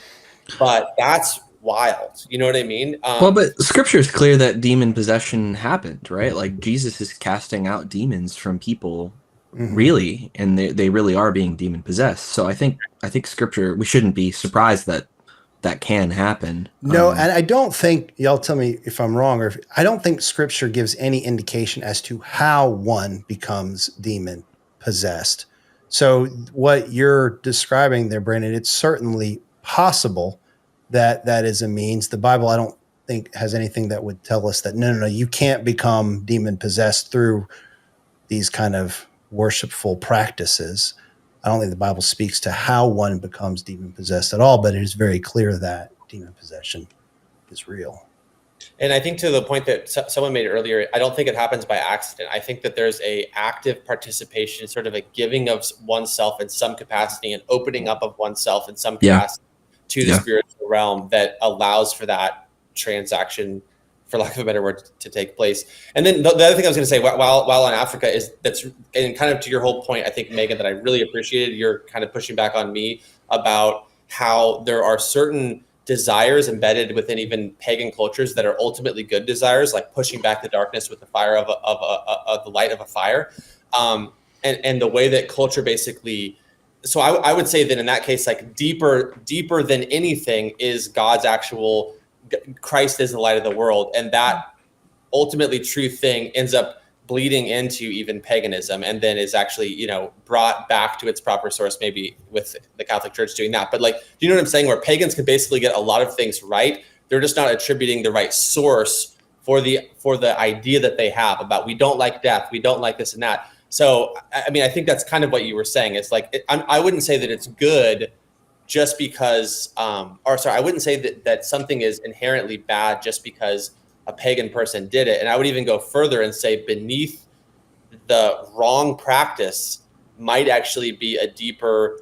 but that's wild. You know what I mean? Well, but scripture is clear that demon possession happened, right? Like Jesus is casting out demons from people, really, and they really are being demon possessed. So I think scripture, we shouldn't be surprised that can happen. No, and I don't think, y'all tell me if I'm wrong, or I don't think scripture gives any indication as to how one becomes demon possessed. So what you're describing there, Brandon, it's certainly possible that is a means. The Bible, I don't think, has anything that would tell us that, no, you can't become demon possessed through these kind of worshipful practices. I don't think the Bible speaks to how one becomes demon possessed at all, but it is very clear that demon possession is real. And I think to the point that someone made earlier, I don't think it happens by accident. I think that there's a active participation, sort of a giving of oneself in some capacity and opening up of oneself in some capacity to the spiritual realm that allows for that transaction, for lack of a better word, to take place. And then the other thing I was going to say while on Africa is and kind of to your whole point, I think, Megan, that I really appreciated, you're kind of pushing back on me about how there are certain desires embedded within even pagan cultures that are ultimately good desires, like pushing back the darkness with the fire of the light of a fire. And the way that culture basically, so I would say that in that case, like deeper than anything is God's actual, Christ is the light of the world. And that ultimately true thing ends up bleeding into even paganism, and then is actually, brought back to its proper source, maybe with the Catholic Church doing that. But like, do you know what I'm saying? Where pagans can basically get a lot of things right. They're just not attributing the right source for the idea that they have about, we don't like death, we don't like this and that. So, I mean, I think that's kind of what you were saying. It's like, I wouldn't say that it's good just because, I wouldn't say that something is inherently bad just because a pagan person did it. And I would even go further and say beneath the wrong practice might actually be a deeper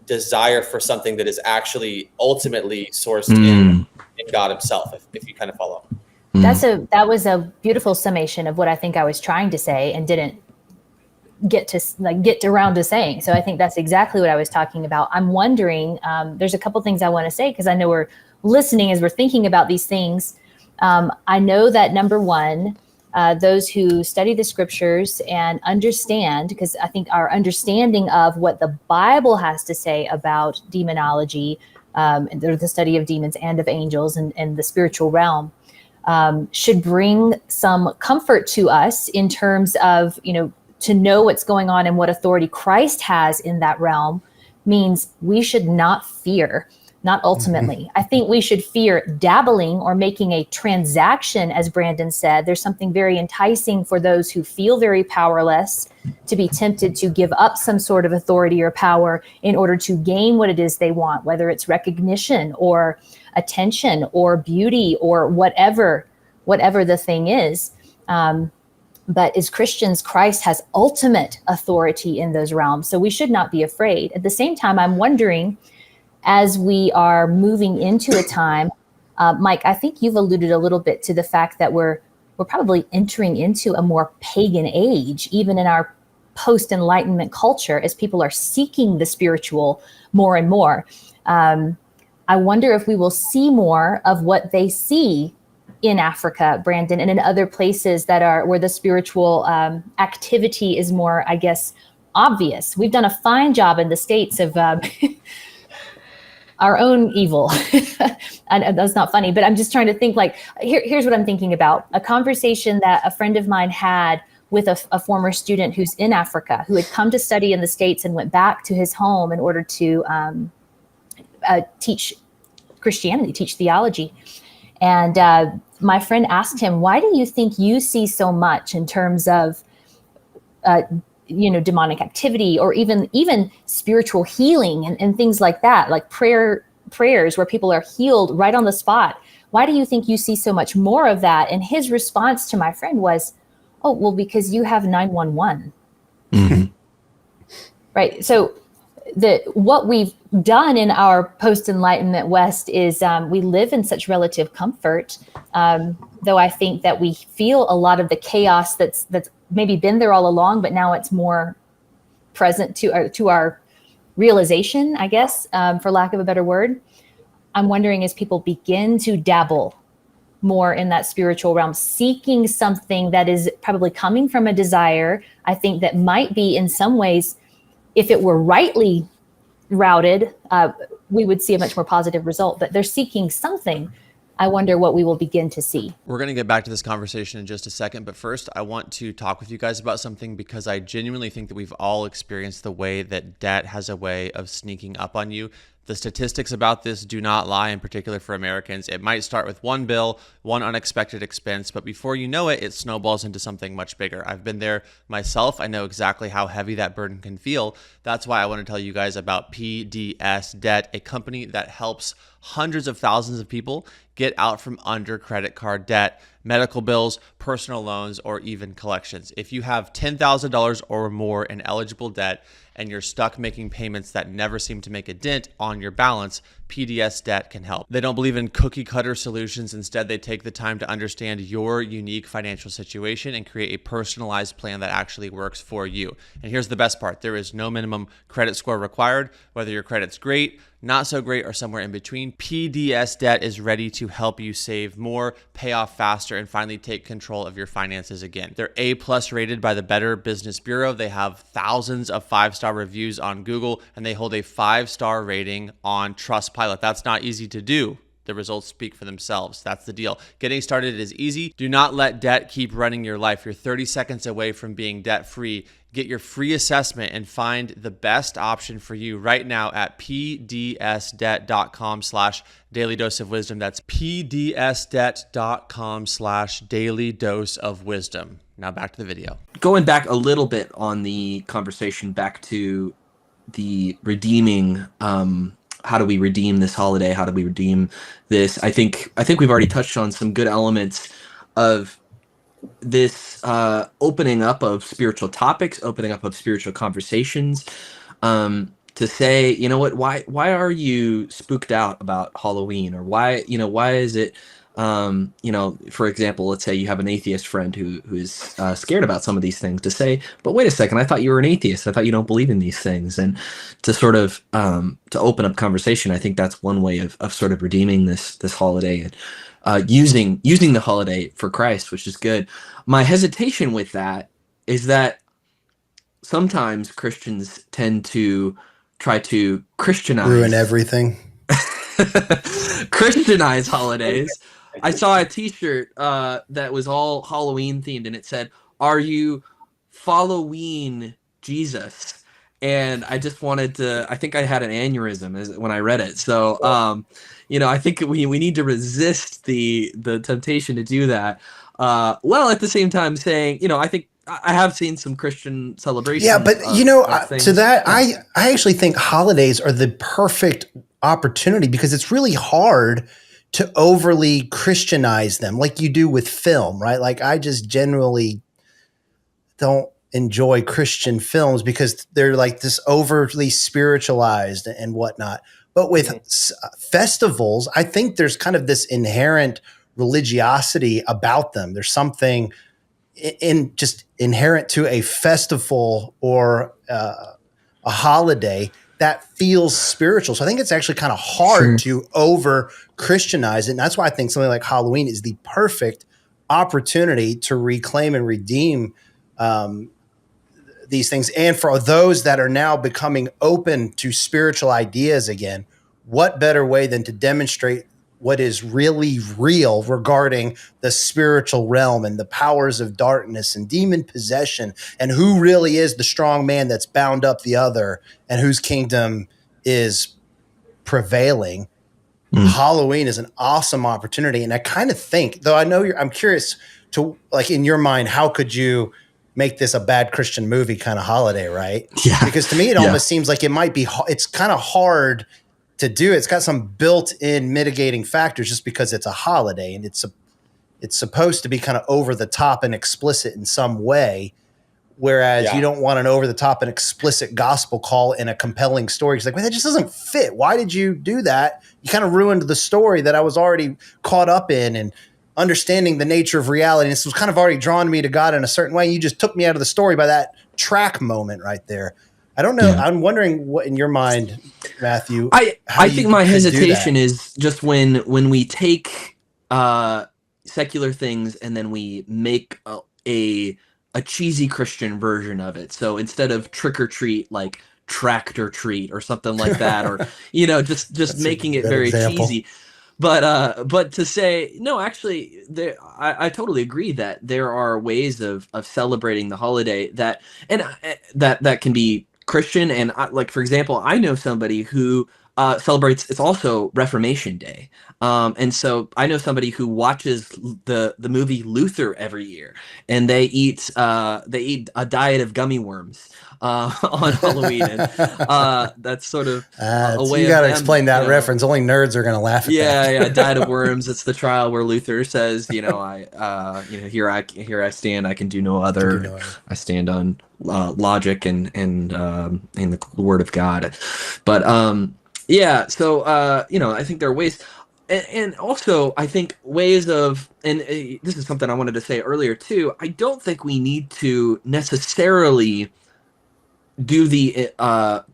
desire for something that is actually ultimately sourced in God himself, if you kind of follow. That was a beautiful summation of what I think I was trying to say and didn't get around to saying. So I think that's exactly what I was talking about. I'm wondering, there's a couple things I want to say, because I know we're listening as we're thinking about these things. I know that number one, those who study the scriptures and understand, because I think our understanding of what the Bible has to say about demonology, the study of demons and of angels and the spiritual realm, should bring some comfort to us in terms of, to know what's going on and what authority Christ has in that realm means we should not fear, not ultimately. I think we should fear dabbling or making a transaction, as Brandon said. There's something very enticing for those who feel very powerless to be tempted to give up some sort of authority or power in order to gain what it is they want, whether it's recognition or attention or beauty or whatever the thing is. But as Christians, Christ has ultimate authority in those realms. So we should not be afraid. At the same time, I'm wondering, as we are moving into a time, Mike, I think you've alluded a little bit to the fact that we're we're probably entering into a more pagan age, even in our post-Enlightenment culture, as people are seeking the spiritual more and more. I wonder if we will see more of what they see in Africa, Brandon, and in other places that are where the spiritual activity is more, I guess, obvious. We've done a fine job in the States of our own evil. And that's not funny, but I'm just trying to think, like, here's what I'm thinking about. A conversation that a friend of mine had with a former student who's in Africa, who had come to study in the States and went back to his home in order to teach Christianity, teach theology. And my friend asked him, why do you think you see so much in terms of demonic activity, or even spiritual healing and things like that, like prayers where people are healed right on the spot? Why do you think you see so much more of that? And his response to my friend was, oh, well, because you have 911. Mm-hmm. Right. So what we've done in our post-Enlightenment West is we live in such relative comfort, though I think that we feel a lot of the chaos that's maybe been there all along, but now it's more present to our realization, I guess, for lack of a better word. I'm wondering, as people begin to dabble more in that spiritual realm, seeking something that is probably coming from a desire, I think that might be in some ways, if it were rightly routed, we would see a much more positive result. But they're seeking something. I wonder what we will begin to see. We're going to get back to this conversation in just a second, but first I want to talk with you guys about something, because I genuinely think that we've all experienced the way that debt has a way of sneaking up on you. The statistics about this do not lie, in particular for Americans. It might start with one bill, one unexpected expense, but before you know it, it snowballs into something much bigger. I've been there myself. I know exactly how heavy that burden can feel. That's why I want to tell you guys about PDS Debt, a company that helps hundreds of thousands of people get out from under credit card debt, medical bills, personal loans, or even collections. If you have $10,000 or more in eligible debt and you're stuck making payments that never seem to make a dent on your balance, PDS Debt can help. They don't believe in cookie cutter solutions. Instead, they take the time to understand your unique financial situation and create a personalized plan that actually works for you. And here's the best part. There is no minimum credit score required. Whether your credit's great, not so great, or somewhere in between, PDS Debt is ready to help you save more, pay off faster, and finally take control of your finances again. They're A+ rated by the Better Business Bureau. They have thousands of 5-star reviews on Google, and they hold a 5-star rating on Trustpilot. That's not easy to do. The results speak for themselves. That's the deal. Getting started is easy. Do not let debt keep running your life. You're 30 seconds away from being debt-free. Get your free assessment and find the best option for you right now at pdsdebt.com/daily dose of wisdom. That's pdsdebt.com/daily dose of wisdom. Now back to the video. Going back a little bit on the conversation, back to the redeeming, how do we redeem this holiday? How do we redeem this? I think we've already touched on some good elements of this opening up of spiritual topics, opening up of spiritual conversations, to say, you know what, why are you spooked out about Halloween? Or why is it, for example, let's say you have an atheist friend who is scared about some of these things, to say, but wait a second, I thought you were an atheist. I thought you don't believe in these things. And to sort of, to open up conversation, I think that's one way of sort of redeeming this holiday, and using the holiday for Christ, which is good. My hesitation with that is that sometimes Christians tend to try to Ruin everything. Christianize holidays. I saw a t-shirt that was all Halloween themed, and it said, "Are you following Jesus?" And I just wanted to, I think I had an aneurysm when I read it. So, I think we need to resist the temptation to do that. While at the same time saying, I think I have seen some Christian celebrations. Yeah, but to that, I actually think holidays are the perfect opportunity, because it's really hard to overly Christianize them like you do with film, right? Like, I just generally don't enjoy Christian films because they're like this overly spiritualized and whatnot. But with festivals, I think there's kind of this inherent religiosity about them. There's something in just inherent to a festival or a holiday that feels spiritual. So I think it's actually kind of hard to over Christianize it. And that's why I think something like Halloween is the perfect opportunity to reclaim and redeem these things. And for those that are now becoming open to spiritual ideas again, what better way than to demonstrate what is really real regarding the spiritual realm and the powers of darkness and demon possession and who really is the strong man that's bound up the other and whose kingdom is prevailing. Halloween is an awesome opportunity. And I kind of think, though I know I'm curious to, like, in your mind, how could you make this a bad Christian movie kind of holiday, right? Yeah. Because to me, it almost seems like it might be, it's kind of hard to do. It's got some built-in mitigating factors just because it's a holiday and it's supposed to be kind of over the top and explicit in some way. Whereas you don't want an over the top and explicit gospel call in a compelling story. It's like, well, that just doesn't fit. Why did you do that? You kind of ruined the story that I was already caught up in and understanding the nature of reality. And this was kind of already drawn me to God in a certain way. You just took me out of the story by that track moment right there. I don't know. Yeah. I'm wondering what in your mind, Matthew. I think my hesitation is just when we take secular things and then we make a cheesy Christian version of it. So instead of trick or treat, like tractor treat or something like that, or just making it very cheesy. But to say no, actually, I totally agree that there are ways of celebrating the holiday that can be Christian. And like, for example, I know somebody who celebrates, it's also Reformation Day. And so I know somebody who watches the movie Luther every year, and they eat a diet of gummy worms on Halloween. And that's sort of a way. You got to explain that reference. Only nerds are going to laugh at that. Yeah, diet of worms. It's the trial where Luther says, here I stand. I can do no other. I stand on logic and the word of God. But yeah, so I think there are ways. And also, I think ways of, and this is something I wanted to say earlier too, I don't think we need to necessarily do the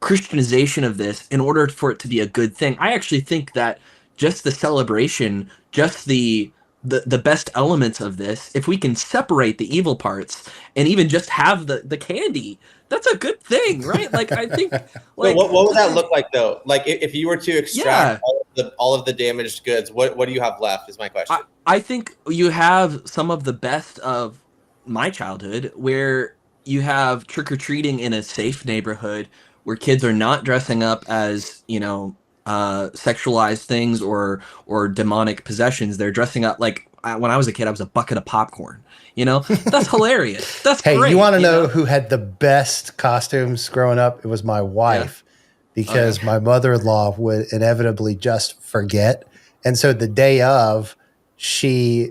Christianization of this in order for it to be a good thing. I actually think that just the celebration, just the best elements of this, if we can separate the evil parts and even just have the candy, that's a good thing, right? Like, I think, like, what would that look like though? Like, if you were to extract all of the damaged goods, what do you have left? Is my question. I think you have some of the best of my childhood, where you have trick or treating in a safe neighborhood, where kids are not dressing up as sexualized things or demonic possessions. They're dressing up like, when I was a kid, I was a bucket of popcorn. That's hilarious. That's great. Hey, you want to know who had the best costumes growing up? It was my wife, because my mother-in-law would inevitably just forget. And so the day of, she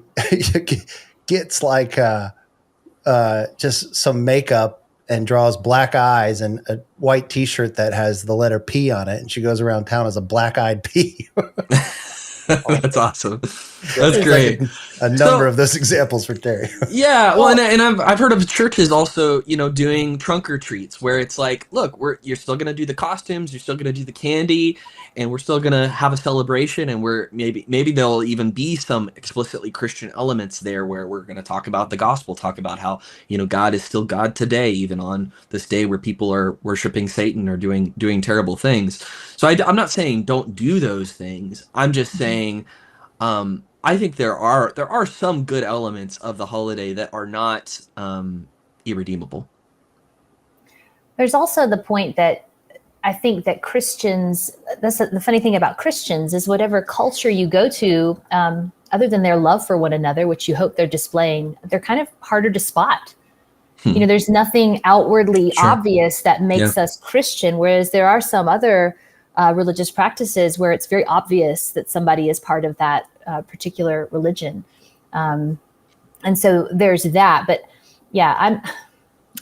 gets like just some makeup and draws black eyes and a white T-shirt that has the letter P on it. And she goes around town as a black-eyed P. That's awesome. That's great. Like a number of those examples for Terry. Yeah, well, and I've heard of churches also, doing trunk or treats, where it's like, look, you're still gonna do the costumes, you're still gonna do the candy, and we're still gonna have a celebration, and we're maybe there'll even be some explicitly Christian elements there, where we're gonna talk about the gospel, talk about how God is still God today, even on this day where people are worshiping Satan or doing terrible things. So I'm not saying don't do those things. I'm just saying, I think there are some good elements of the holiday that are not irredeemable. There's also the point that I think that Christians, the funny thing about Christians is whatever culture you go to, other than their love for one another, which you hope they're displaying, they're kind of harder to spot. There's nothing outwardly obvious that makes us Christian, whereas there are some other religious practices where it's very obvious that somebody is part of that particular religion. And so there's that. But yeah,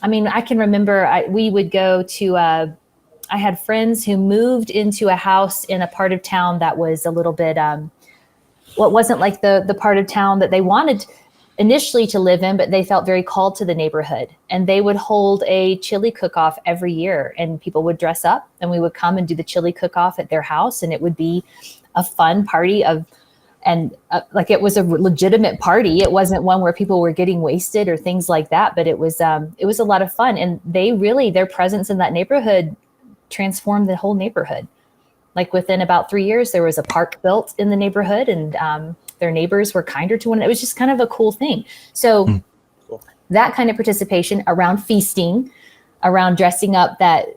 I can remember we would go to, I had friends who moved into a house in a part of town that was a little bit, what wasn't like the part of town that they wanted initially to live in, but they felt very called to the neighborhood. And they would hold a chili cook-off every year, and people would dress up and we would come and do the chili cook-off at their house. And it would be a fun party like it was a legitimate party. It wasn't one where people were getting wasted or things like that, but it was a lot of fun. And their presence in that neighborhood transformed the whole neighborhood. Like within about 3 years, there was a park built in the neighborhood, and their neighbors were kinder to one another. It was just kind of a cool thing. So that kind of participation around feasting, around dressing up that,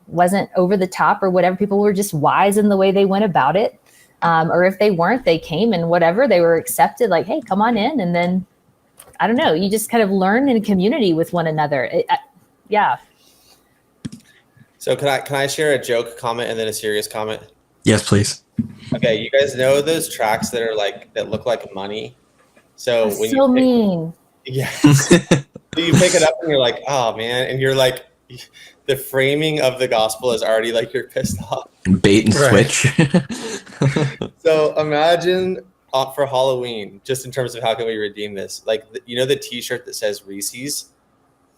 wasn't over the top or whatever. People were just wise in the way they went about it. Or if they weren't, they came and whatever, they were accepted, like, hey, come on in. And then, I don't know, you just kind of learn in community with one another. Yeah. So can I share a joke comment and then a serious comment? Yes, please. Okay, you guys know those tracks that look like money? So That's when so you mean. yeah, you pick it up and you're like, oh man, and you're like, the framing of the gospel is already like you're pissed off. Bait and Right. switch. So imagine for Halloween, just in terms of how can we redeem this, like the T-shirt that says Reese's,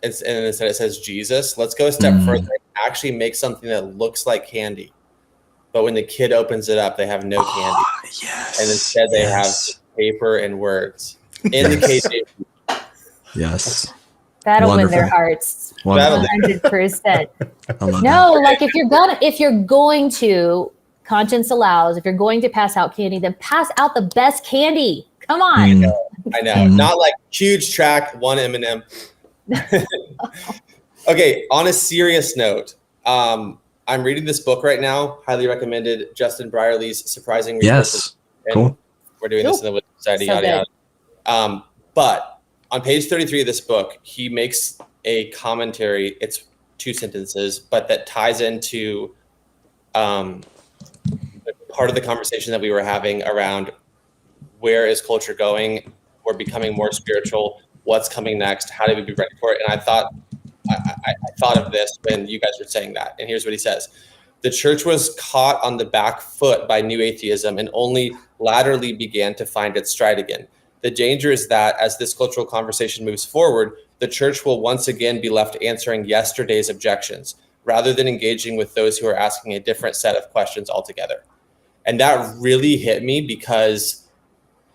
and instead it says Jesus. Let's go a step further and actually make something that looks like candy, but when the kid opens it up, they have no candy, Yes. and instead they have paper and words. In the KJV. Yes. That'll win their Wonderful. hearts. Wonderful. 100%. I love No, like if you're going to, conscience allows, if you're going to pass out candy, then pass out the best candy. Come on. that. I know, not like huge track, one M&M. Okay, on a serious note, I'm reading this book right now, highly recommended, Justin Brierley's Surprising Rebirth. Yes. And Cool. we're doing this in the Wisdom Society, So yada, yada. But on page 33 of this book, he makes a commentary. It's 2 sentences, but that ties into part of the conversation that we were having around where is culture going? We're becoming more spiritual. What's coming next? How do we be ready for it? And I thought of this when you guys were saying that. And here's what he says. The church was caught on the back foot by new atheism and only latterly began to find its stride again. The danger is that as this cultural conversation moves forward, the church will once again be left answering yesterday's objections rather than engaging with those who are asking a different set of questions altogether. And that really hit me because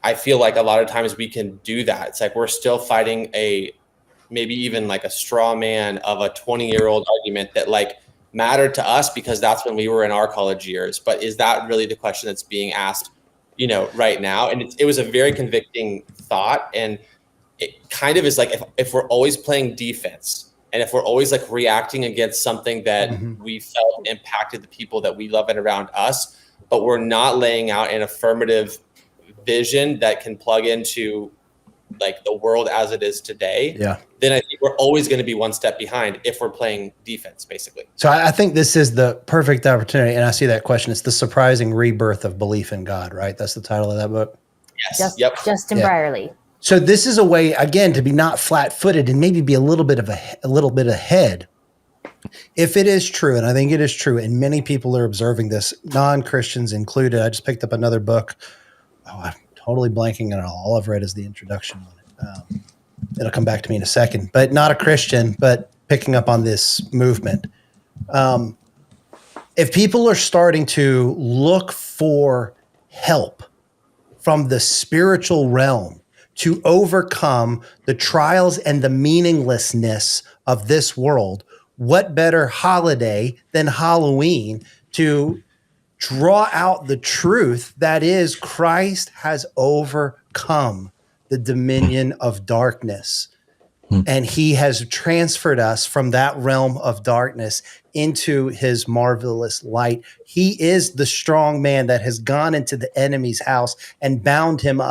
I feel like a lot of times we can do that. It's like we're still fighting maybe even like a straw man of a 20-year-old argument that like mattered to us because that's when we were in our college years. But is that really the question that's being asked, right now? And it was a very convicting thought. And it kind of is like if we're always playing defense and if we're always like reacting against something that we felt impacted the people that we love and around us, but we're not laying out an affirmative vision that can plug into like the world as it is today, then I think we're always going to be one step behind if we're playing defense, basically. So I think this is the perfect opportunity. And I see that question. It's the surprising rebirth of belief in God, right? That's the title of that book. Yes. Yep. Justin Brierley. So this is a way, again, to be not flat-footed and maybe be a little bit ahead. If it is true, and I think it is true, and many people are observing this, non-Christians included. I just picked up another book. I'm totally blanking on it. All I've read is the introduction on it. It'll come back to me in a second, but not a Christian, but picking up on this movement. If people are starting to look for help from the spiritual realm to overcome the trials and the meaninglessness of this world, what better holiday than Halloween to draw out the truth that is Christ has overcome the dominion of darkness. And he has transferred us from that realm of darkness into his marvelous light. He is the strong man that has gone into the enemy's house and bound him,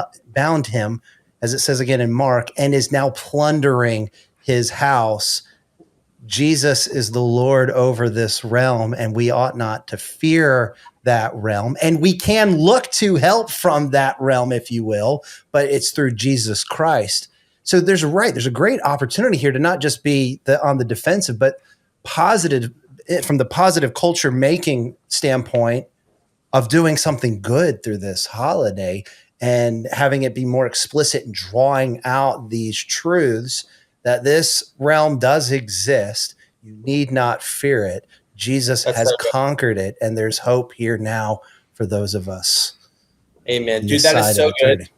as it says again in Mark, and is now plundering his house. Jesus is the Lord over this realm, and we ought not to fear that realm. And we can look to help from that realm, if you will, but it's through Jesus Christ. So there's a great opportunity here to not just be on the defensive, but positive, from the positive culture making standpoint of doing something good through this holiday. and having it be more explicit and drawing out these truths that this realm does exist. You need not fear it. Jesus That's has so good. conquered it, and there's hope here now for those of us. Amen. on Dude, this that side is so of good. eternity.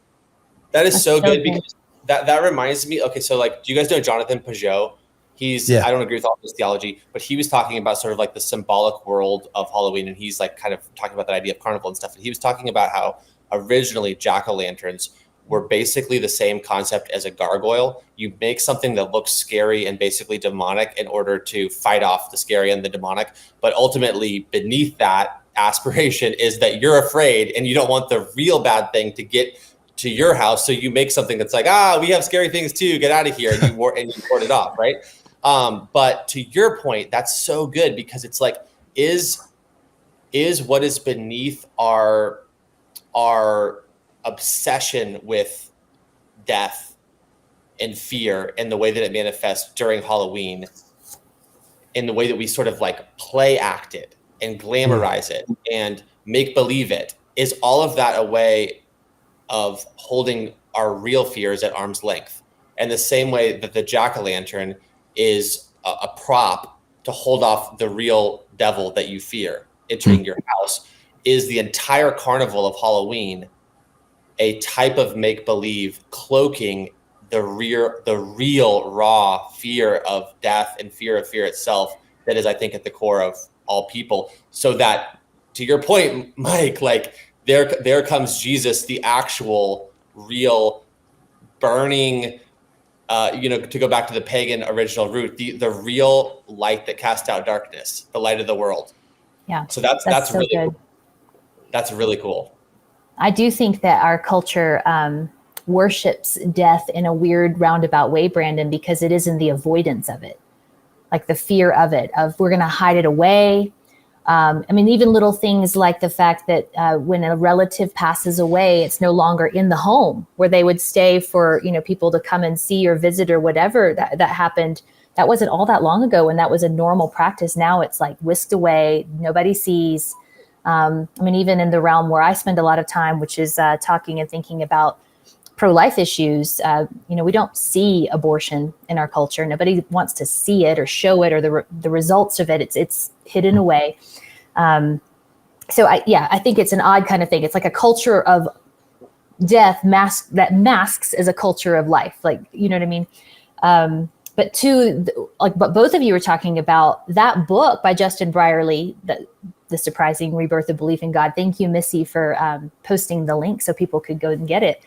That is That's so so good good. because that reminds me. Okay, so like, do you guys know Jonathan Pajot? Yeah. I don't agree with all his theology, but he was talking about sort of like the symbolic world of Halloween, and he's like kind of talking about that idea of carnival and stuff. And he was talking about how originally jack-o'-lanterns were basically the same concept as a gargoyle. You make something that looks scary and basically demonic in order to fight off the scary and the demonic. But ultimately, beneath that aspiration is that you're afraid and you don't want the real bad thing to get to your house. So you make something that's like, we have scary things too, get out of here. And you ward it off, right? But to your point, that's so good because it's like, is what is beneath our obsession with death and fear and the way that it manifests during Halloween, in the way that we sort of like play act it and glamorize it and make believe it, is all of that a way of holding our real fears at arm's length. And the same way that the jack-o'-lantern is a prop to hold off the real devil that you fear entering your house, is the entire carnival of Halloween a type of make-believe cloaking the real raw fear of death and fear of fear itself that is, I think, at the core of all people. So that, to your point, Mike, like there comes Jesus, the actual real burning, to go back to the pagan original root, the real light that casts out darkness, the light of the world. Yeah. So that's so really good. cool. That's really cool. I do think that our culture worships death in a weird roundabout way, Brandon, because it is in the avoidance of it, like the fear of it, of we're going to hide it away. I mean, even little things like the fact that when a relative passes away, it's no longer in the home where they would stay for, people to come and see or visit or whatever that happened. That wasn't all that long ago when that was a normal practice. Now it's like whisked away. Nobody sees. I mean, even in the realm where I spend a lot of time, which is talking and thinking about pro-life issues, we don't see abortion in our culture. Nobody wants to see it or show it or the results of it. It's hidden away. So I think it's an odd kind of thing. It's like a culture of death that masks as a culture of life. Like, you know what I mean? But both of you were talking about that book by Justin Brierley, The Surprising Rebirth of Belief in God. Thank you, Missy, for posting the link so people could go and get it.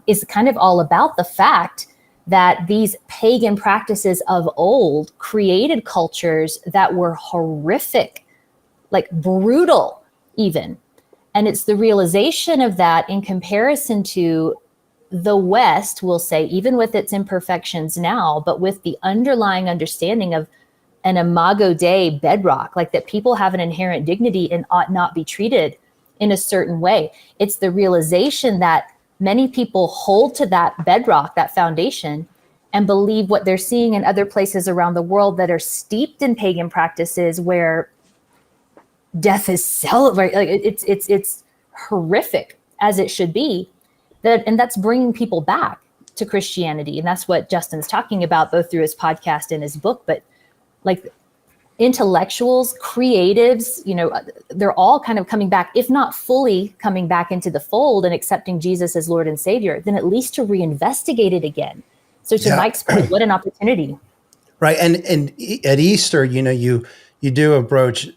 Is kind of all about the fact that these pagan practices of old created cultures that were horrific, like brutal even. And it's the realization of that in comparison to the West, we'll say, even with its imperfections now, but with the underlying understanding of an imago Dei bedrock, like that people have an inherent dignity and ought not be treated in a certain way. It's the realization that many people hold to that bedrock, that foundation, and believe what they're seeing in other places around the world that are steeped in pagan practices where death is celebrated. Like it's horrific, as it should be. And that's bringing people back to Christianity. And that's what Justin's talking about, both through his podcast and his book. But like intellectuals, creatives, they're all kind of coming back, if not fully coming back into the fold and accepting Jesus as Lord and Savior, then at least to reinvestigate it again. So to Mike's point, what an opportunity. Right. And at Easter, you do approach,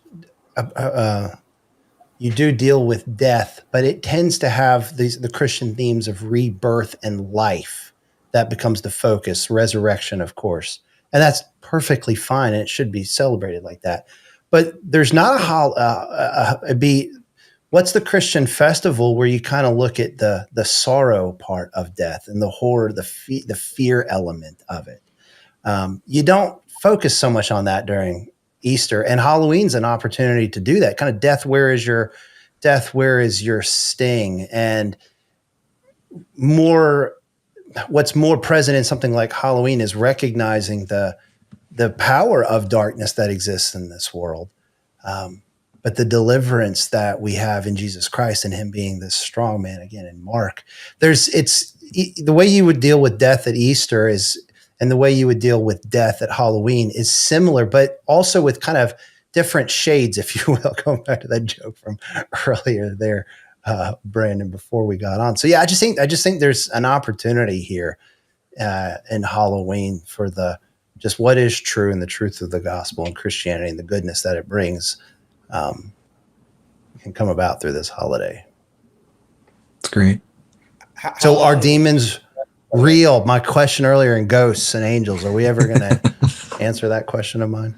you do deal with death, but it tends to have the Christian themes of rebirth and life. That becomes the focus, resurrection, of course. And that's perfectly fine, and it should be celebrated like that. But there's not what's the Christian festival where you kind of look at the sorrow part of death and the horror, the fear element of it. You don't focus so much on that during Easter, and Halloween's an opportunity to do that. Kind of death, where is your sting? And what's more present in something like Halloween is recognizing the power of darkness that exists in this world. but the deliverance that we have in Jesus Christ and him being this strong man, again, in Mark, the way you would deal with death at Easter and the way you would deal with death at Halloween is similar, but also with kind of different shades, if you will, going back to that joke from earlier there, Brandon, before we got on. So yeah, I just think there's an opportunity here in Halloween for just what is true and the truth of the gospel and Christianity and the goodness that it brings can come about through this holiday. It's great. So are demons real? My question earlier in ghosts and angels, are we ever going to answer that question of mine?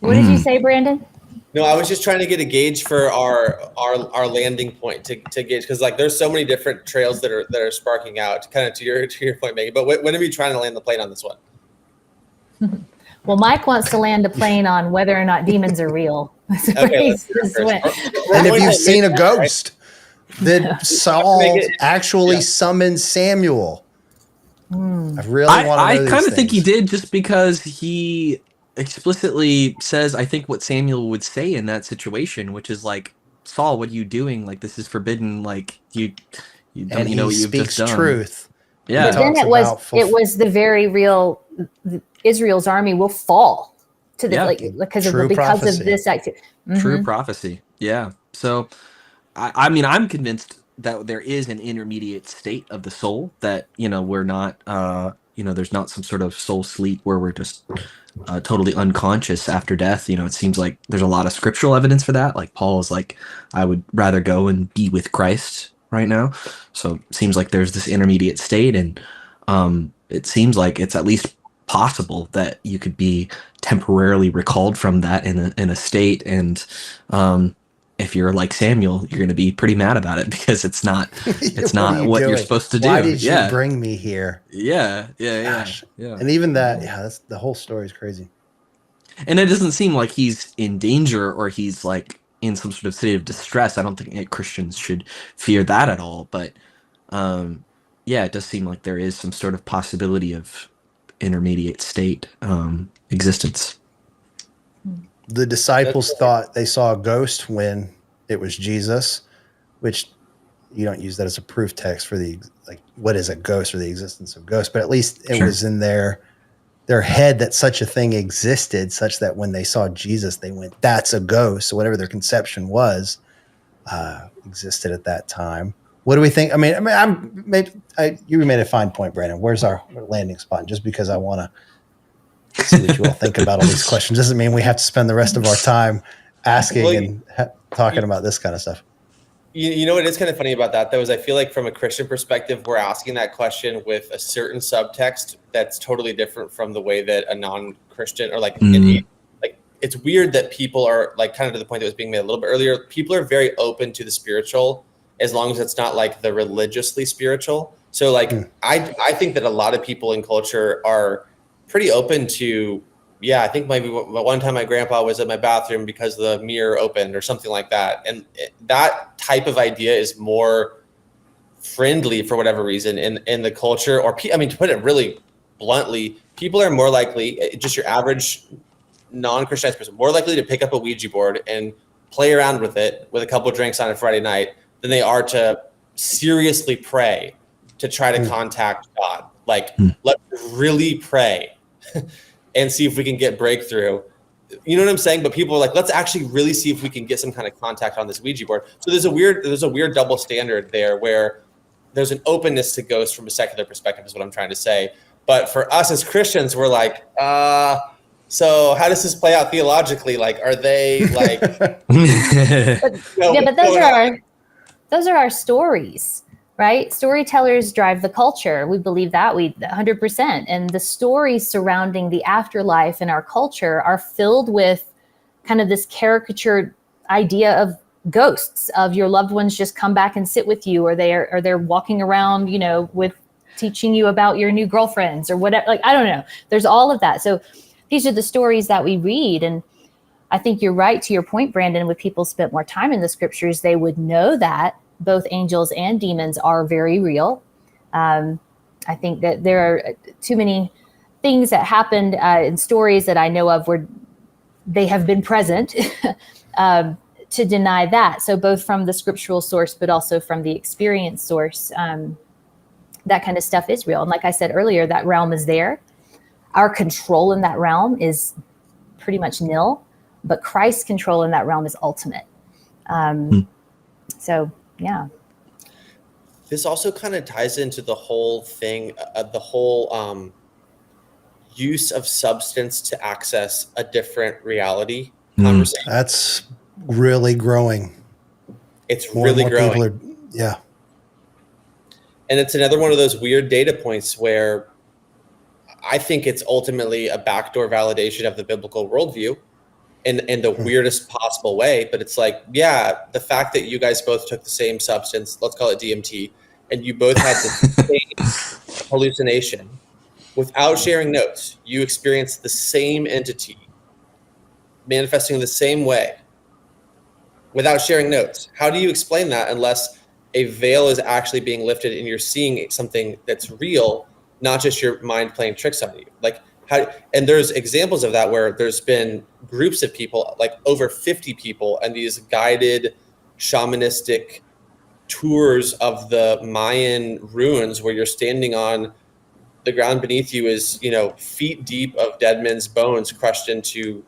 What did you say, Brandon? No, I was just trying to get a gauge for our landing point to gauge, because like there's so many different trails that are sparking out, kind of to your point, Megan. But when are we trying to land the plane on this one? Well, Mike wants to land a plane on whether or not demons are real. Okay, let's do that first. And if you've seen a ghost, did Saul actually summon Samuel? I really want to know I these kind of think he things. did, just because he explicitly says, I think, what Samuel would say in that situation, which is like, Saul, what are you doing? Like, this is forbidden. Like, you don't And you know he what you've speaks just done. truth. Yeah. But then Talks about it was the very real. Israel's army will fall to the because True of prophecy. this activity. True prophecy. Yeah. So, I mean, I'm convinced that there is an intermediate state of the soul that, we're not, there's not some sort of soul sleep where we're just totally unconscious after death. It seems like there's a lot of scriptural evidence for that. Like Paul is like, I would rather go and be with Christ right now. So it seems like there's this intermediate state, and it seems like it's at least possible that you could be temporarily recalled from that in a state, and if you're like Samuel, you're going to be pretty mad about it because it's not what you're supposed to do. Why did you bring me here? Yeah. Gosh. And even that, that's the whole story is crazy. And it doesn't seem like he's in danger or he's like in some sort of state of distress. I don't think Christians should fear that at all. But it does seem like there is some sort of possibility of intermediate state existence. The disciples thought they saw a ghost when it was Jesus, which you don't use that as a proof text for what is a ghost or the existence of ghosts, but at least it was in their head that such a thing existed, such that when they saw Jesus, they went, that's a ghost. So whatever their conception was, existed at that time. What do we think? You made a fine point, Brandon. Where's our landing spot? Just because I want to see what you all think about all these questions doesn't mean we have to spend the rest of our time asking talking about this kind of stuff. You know what is kind of funny about that, though, is I feel like from a Christian perspective, we're asking that question with a certain subtext that's totally different from the way that a non-Christian or it's weird that people are like, kind of to the point that was being made a little bit earlier, people are very open to the spiritual as long as it's not like the religiously spiritual. So I think that a lot of people in culture are pretty open to, I think maybe one time my grandpa was at my bathroom because the mirror opened or something like that. And that type of idea is more friendly for whatever reason in the culture. Or, to put it really bluntly, people are more likely, just your average non-Christian person, more likely to pick up a Ouija board and play around with it with a couple of drinks on a Friday night than they are to seriously pray to try to contact God. Let's really pray and see if we can get breakthrough. You know what I'm saying? But people are like, let's actually really see if we can get some kind of contact on this Ouija board. So there's a weird double standard there where there's an openness to ghosts from a secular perspective is what I'm trying to say. But for us as Christians, we're like, so how does this play out theologically? Like, are they like, but those are our stories. Right? Storytellers drive the culture. We believe that 100%. And the stories surrounding the afterlife in our culture are filled with kind of this caricatured idea of ghosts, of your loved ones just come back and sit with you, or they're walking around, with teaching you about your new girlfriends or whatever. Like, I don't know. There's all of that. So these are the stories that we read. And I think you're right to your point, Brandon, with people spent more time in the scriptures, they would know that both angels and demons are very real. I think that there are too many things that happened in stories that I know of where they have been present to deny that. So both from the scriptural source, but also from the experience source, that kind of stuff is real. And like I said earlier, that realm is there. Our control in that realm is pretty much nil, but Christ's control in that realm is ultimate. So, yeah. This also kind of ties into the whole thing, the whole use of substance to access a different reality conversation. That's really growing. It's More and really more growing. people are, yeah. And it's another one of those weird data points where I think it's ultimately a backdoor validation of the biblical worldview in the weirdest possible way. But it's like, yeah, the fact that you guys both took the same substance, let's call it DMT, and you both had the same hallucination without sharing notes, you experienced the same entity manifesting in the same way without sharing notes. How do you explain that unless a veil is actually being lifted and you're seeing something that's real, not just your mind playing tricks on you? Like how, and there's examples of that where there's been groups of people, like over 50 people, and these guided shamanistic tours of the Mayan ruins where you're standing on the ground beneath you is, you know, feet deep of dead men's bones crushed into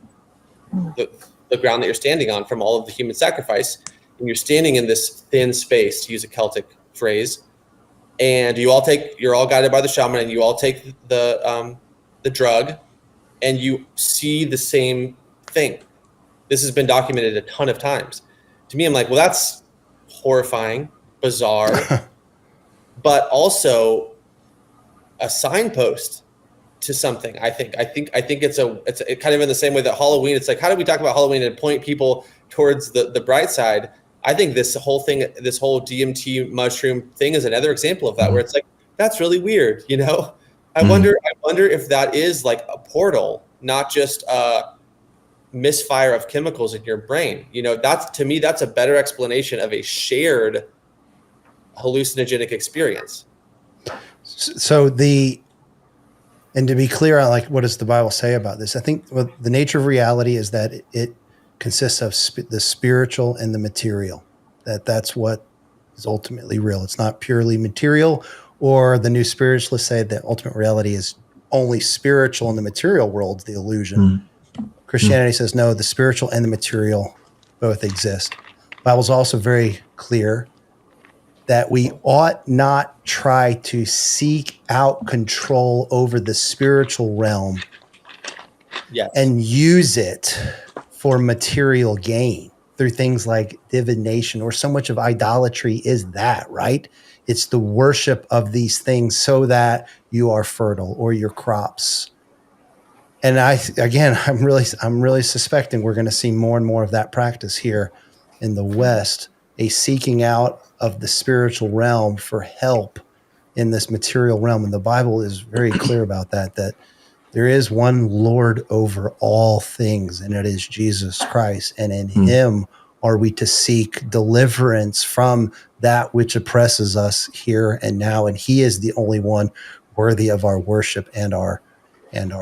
the ground that you're standing on from all of the human sacrifice. And you're standing in this thin space, to use a Celtic phrase, and you're all guided by the shaman, and you all take the drug, and you see the same thing. This has been documented a ton of times. To me, I'm like, well, that's horrifying, bizarre, but also a signpost to something. I think it's kind of in the same way that Halloween. It's like, how do we talk about Halloween and point people towards the bright side? I think this whole DMT mushroom thing is another example of that, where it's like, that's really weird. You know, I wonder if that is like a portal, not just a misfire of chemicals in your brain. You know, to me, that's a better explanation of a shared hallucinogenic experience. So and to be clear on like, what does the Bible say about this? I think the nature of reality is that it consists of the spiritual and the material. That's what is ultimately real. It's not purely material, or the new spiritualists say that ultimate reality is only spiritual and the material world's the illusion. Christianity says no, the spiritual and the material both exist. The Bible's also very clear that we ought not try to seek out control over the spiritual realm and use it for material gain through things like divination, or so much of idolatry is that, right? It's the worship of these things so that you are fertile or your crops. And I'm really suspecting we're going to see more and more of that practice here in the West, a seeking out of the spiritual realm for help in this material realm. And the Bible is very clear about that there is one Lord over all things, and it is Jesus Christ. And in him are we to seek deliverance from that which oppresses us here and now. And he is the only one worthy of our worship and our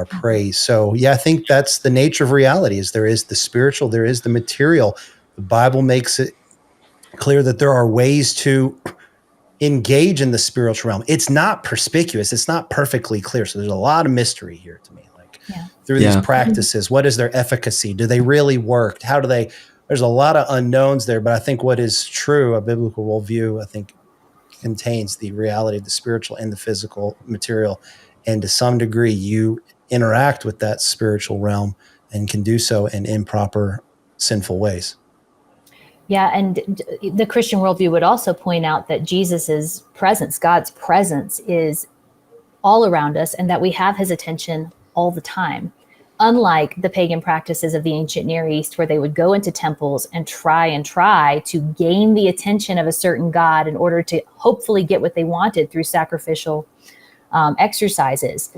praise. So yeah, I think that's the nature of reality, is there is the spiritual, there is the material. The Bible makes it clear that there are ways to engage in the spiritual realm. It's not perspicuous. It's not perfectly clear. So there's a lot of mystery here to me, like through these practices. What is their efficacy? Do they really work? How do they, there's a lot of unknowns there, but I think what is true, a biblical worldview, I think contains the reality of the spiritual and the physical material. And to some degree, you interact with that spiritual realm and can do so in improper, sinful ways. Yeah, and the Christian worldview would also point out that Jesus's presence, God's presence, is all around us, and that we have his attention all the time. Unlike the pagan practices of the ancient Near East, where they would go into temples and try to gain the attention of a certain god in order to hopefully get what they wanted through sacrificial exercises.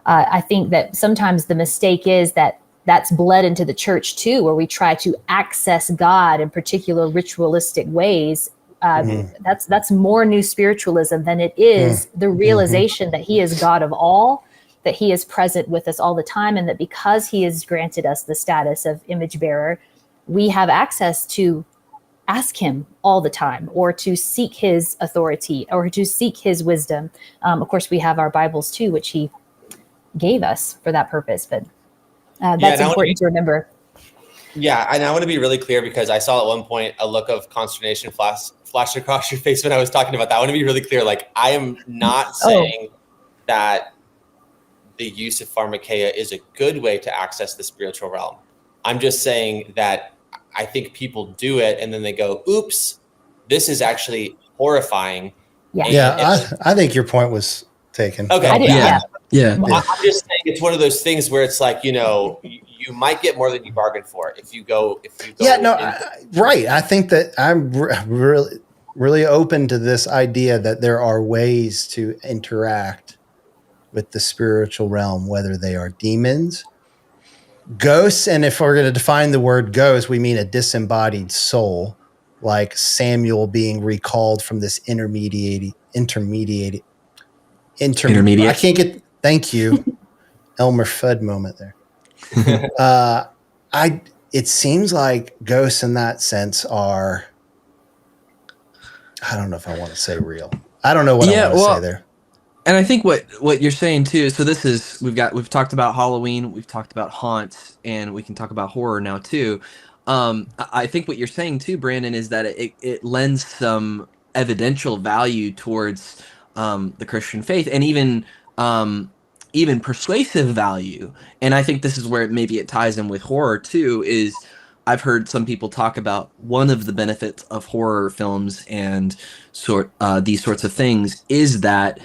I think that sometimes the mistake is that that's bled into the church too, where we try to access God in particular ritualistic ways. That's more new spiritualism than it is the realization that he is God of all, that he is present with us all the time, and that because he has granted us the status of image bearer, we have access to ask him all the time, or to seek his authority, or to seek his wisdom. Of course, we have our Bibles too, which he gave us for that purpose. But that's important to remember. Yeah, and I want to be really clear, because I saw at one point a look of consternation flash across your face when I was talking about that. I want to be really clear. Like, I am not saying that the use of pharmakeia is a good way to access the spiritual realm. I'm just saying that I think people do it and then they go, oops, this is actually horrifying. Yeah. I think your point was taken. Okay. Yeah. I'm just saying it's one of those things where it's like, you might get more than you bargained for if you go. Right. I think that I'm really open to this idea that there are ways to interact with the spiritual realm, whether they are demons, ghosts, and if we're going to define the word ghost, we mean a disembodied soul, like Samuel being recalled from this intermediate. I can't get. Thank you, Elmer Fudd moment there. It seems like ghosts in that sense are. I don't know if I want to say real. I don't know what I want to say there. And I think what you're saying too, so this is, we've talked about Halloween, we've talked about haunts, and we can talk about horror now too. I think what you're saying too, Brandon, is that it lends some evidential value towards the Christian faith, and even persuasive value. And I think this is where maybe it ties in with horror too, is I've heard some people talk about one of the benefits of horror films and these sorts of things is that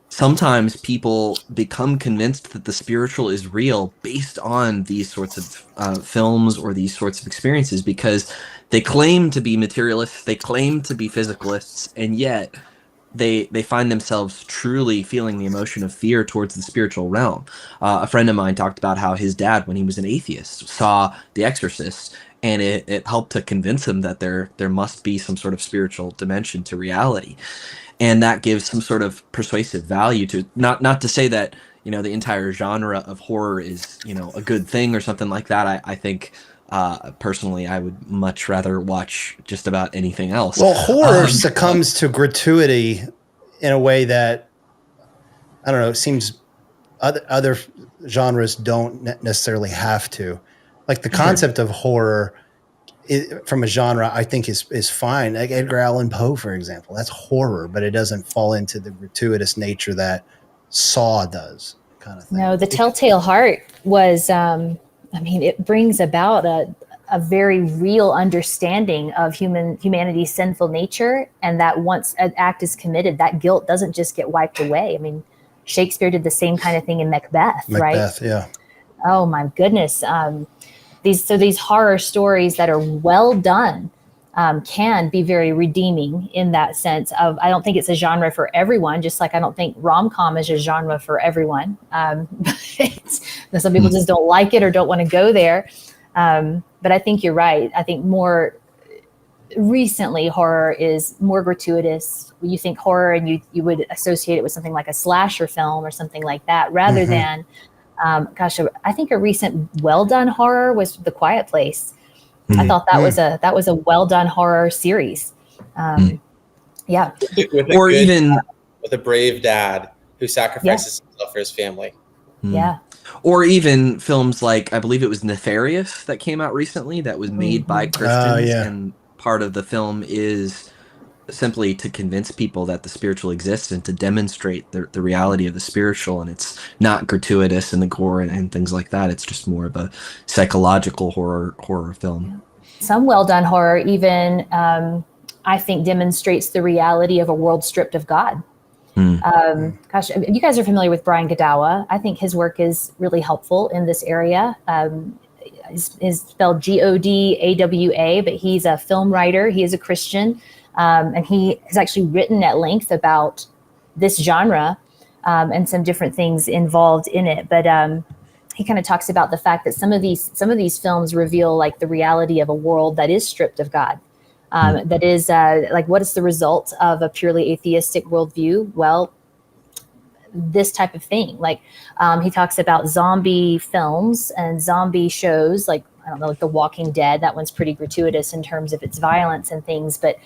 sometimes people become convinced that the spiritual is real based on these sorts of films or these sorts of experiences, because they claim to be materialists, they claim to be physicalists, and yet they find themselves truly feeling the emotion of fear towards the spiritual realm. A friend of mine talked about how his dad, when he was an atheist, saw The Exorcist, and it helped to convince him that there must be some sort of spiritual dimension to reality. And that gives some sort of persuasive value to, not to say that, the entire genre of horror is, a good thing or something like that. I think, personally, I would much rather watch just about anything else. Well, horror succumbs to gratuity in a way that, I don't know, it seems other genres don't necessarily have to. Like the concept of horror from a genre, I think is fine. Like Edgar Allan Poe, for example, that's horror, but it doesn't fall into the gratuitous nature that Saw does, kind of thing. No, The Telltale Heart was, it brings about a very real understanding of humanity's sinful nature, and that once an act is committed, that guilt doesn't just get wiped away. Shakespeare did the same kind of thing in Macbeth, right? Macbeth, yeah. Oh my goodness. These horror stories that are well done can be very redeeming in that sense of, I don't think it's a genre for everyone, just like I don't think rom-com is a genre for everyone. Some people just don't like it or don't want to go there. But I think you're right. I think more recently horror is more gratuitous. You think horror and you would associate it with something like a slasher film or something like that, rather than I think a recent well done horror was The Quiet Place. I thought that was a well done horror series. Yeah. With a brave dad who sacrifices himself for his family. Yeah. Or even films like, I believe it was Nefarious that came out recently that was made by Christians, and part of the film is simply to convince people that the spiritual exists and to demonstrate the reality of the spiritual, and it's not gratuitous in the gore and things like that. It's just more of a psychological horror film. Some well done horror even I think demonstrates the reality of a world stripped of God. You guys are familiar with Brian Godawa. I think his work is really helpful in this area. Is spelled Godawa, but he's a film writer. He is a Christian. And he has actually written at length about this genre and some different things involved in it. But he kind of talks about the fact that some of these films reveal like the reality of a world that is stripped of God. That is like, what is the result of a purely atheistic worldview? Well, this type of thing. Like he talks about zombie films and zombie shows, like I don't know, like The Walking Dead. That one's pretty gratuitous in terms of its violence and things, but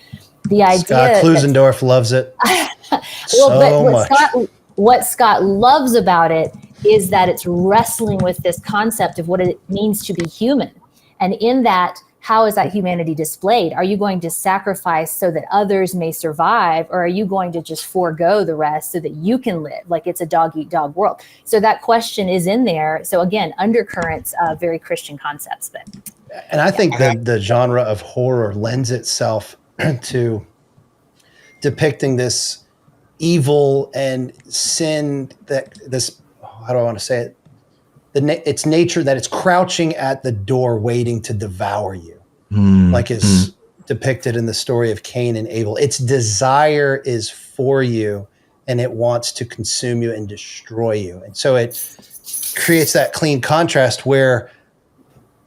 the idea Scott Klusendorf loves it what Scott loves about it is that it's wrestling with this concept of what it means to be human. And in that, how is that humanity displayed? Are you going to sacrifice so that others may survive, or are you going to just forego the rest so that you can live? Like it's a dog eat dog world. So that question is in there. So again, undercurrents of very Christian concepts. But and I think that the genre of horror lends itself to depicting this evil and sin, that this, how do I want to say it? Its nature, that it's crouching at the door waiting to devour you, like is depicted in the story of Cain and Abel. Its desire is for you, and it wants to consume you and destroy you. And so it creates that clean contrast where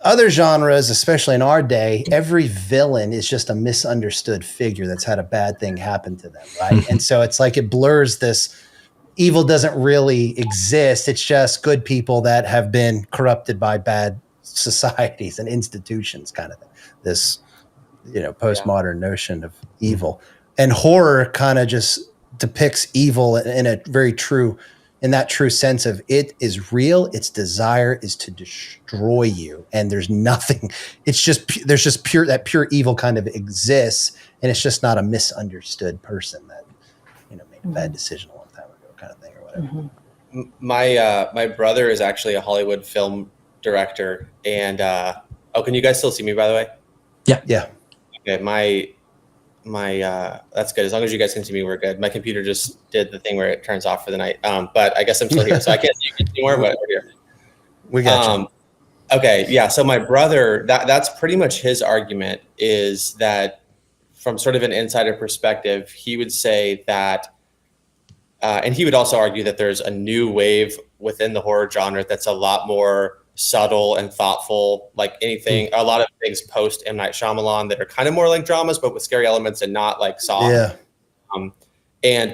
other genres, especially in our day, every villain is just a misunderstood figure that's had a bad thing happen to them, right? And so it's like it blurs this. Evil doesn't really exist. It's just good people that have been corrupted by bad societies and institutions, kind of thing. This, postmodern notion of evil. And horror kind of just depicts evil in that true sense of it is real. Its desire is to destroy you. And there's nothing, there's pure evil kind of exists. And it's just not a misunderstood person that, made a bad decision a long time ago, kind of thing, or whatever. My brother is actually a Hollywood film director, and can you guys still see me, by the way? Yeah. Okay, my that's good. As long as you guys can see me, we're good. My computer just did the thing where it turns off for the night, but I guess I'm still here, so I can't see you anymore. But we're here. We got you. Okay, yeah. So my brother, that's pretty much his argument, is that from sort of an insider perspective, he would say that. And he would also argue that there's a new wave within the horror genre that's a lot more subtle and thoughtful, like anything, a lot of things post M. Night Shyamalan that are kind of more like dramas, but with scary elements and not like Saw. Yeah.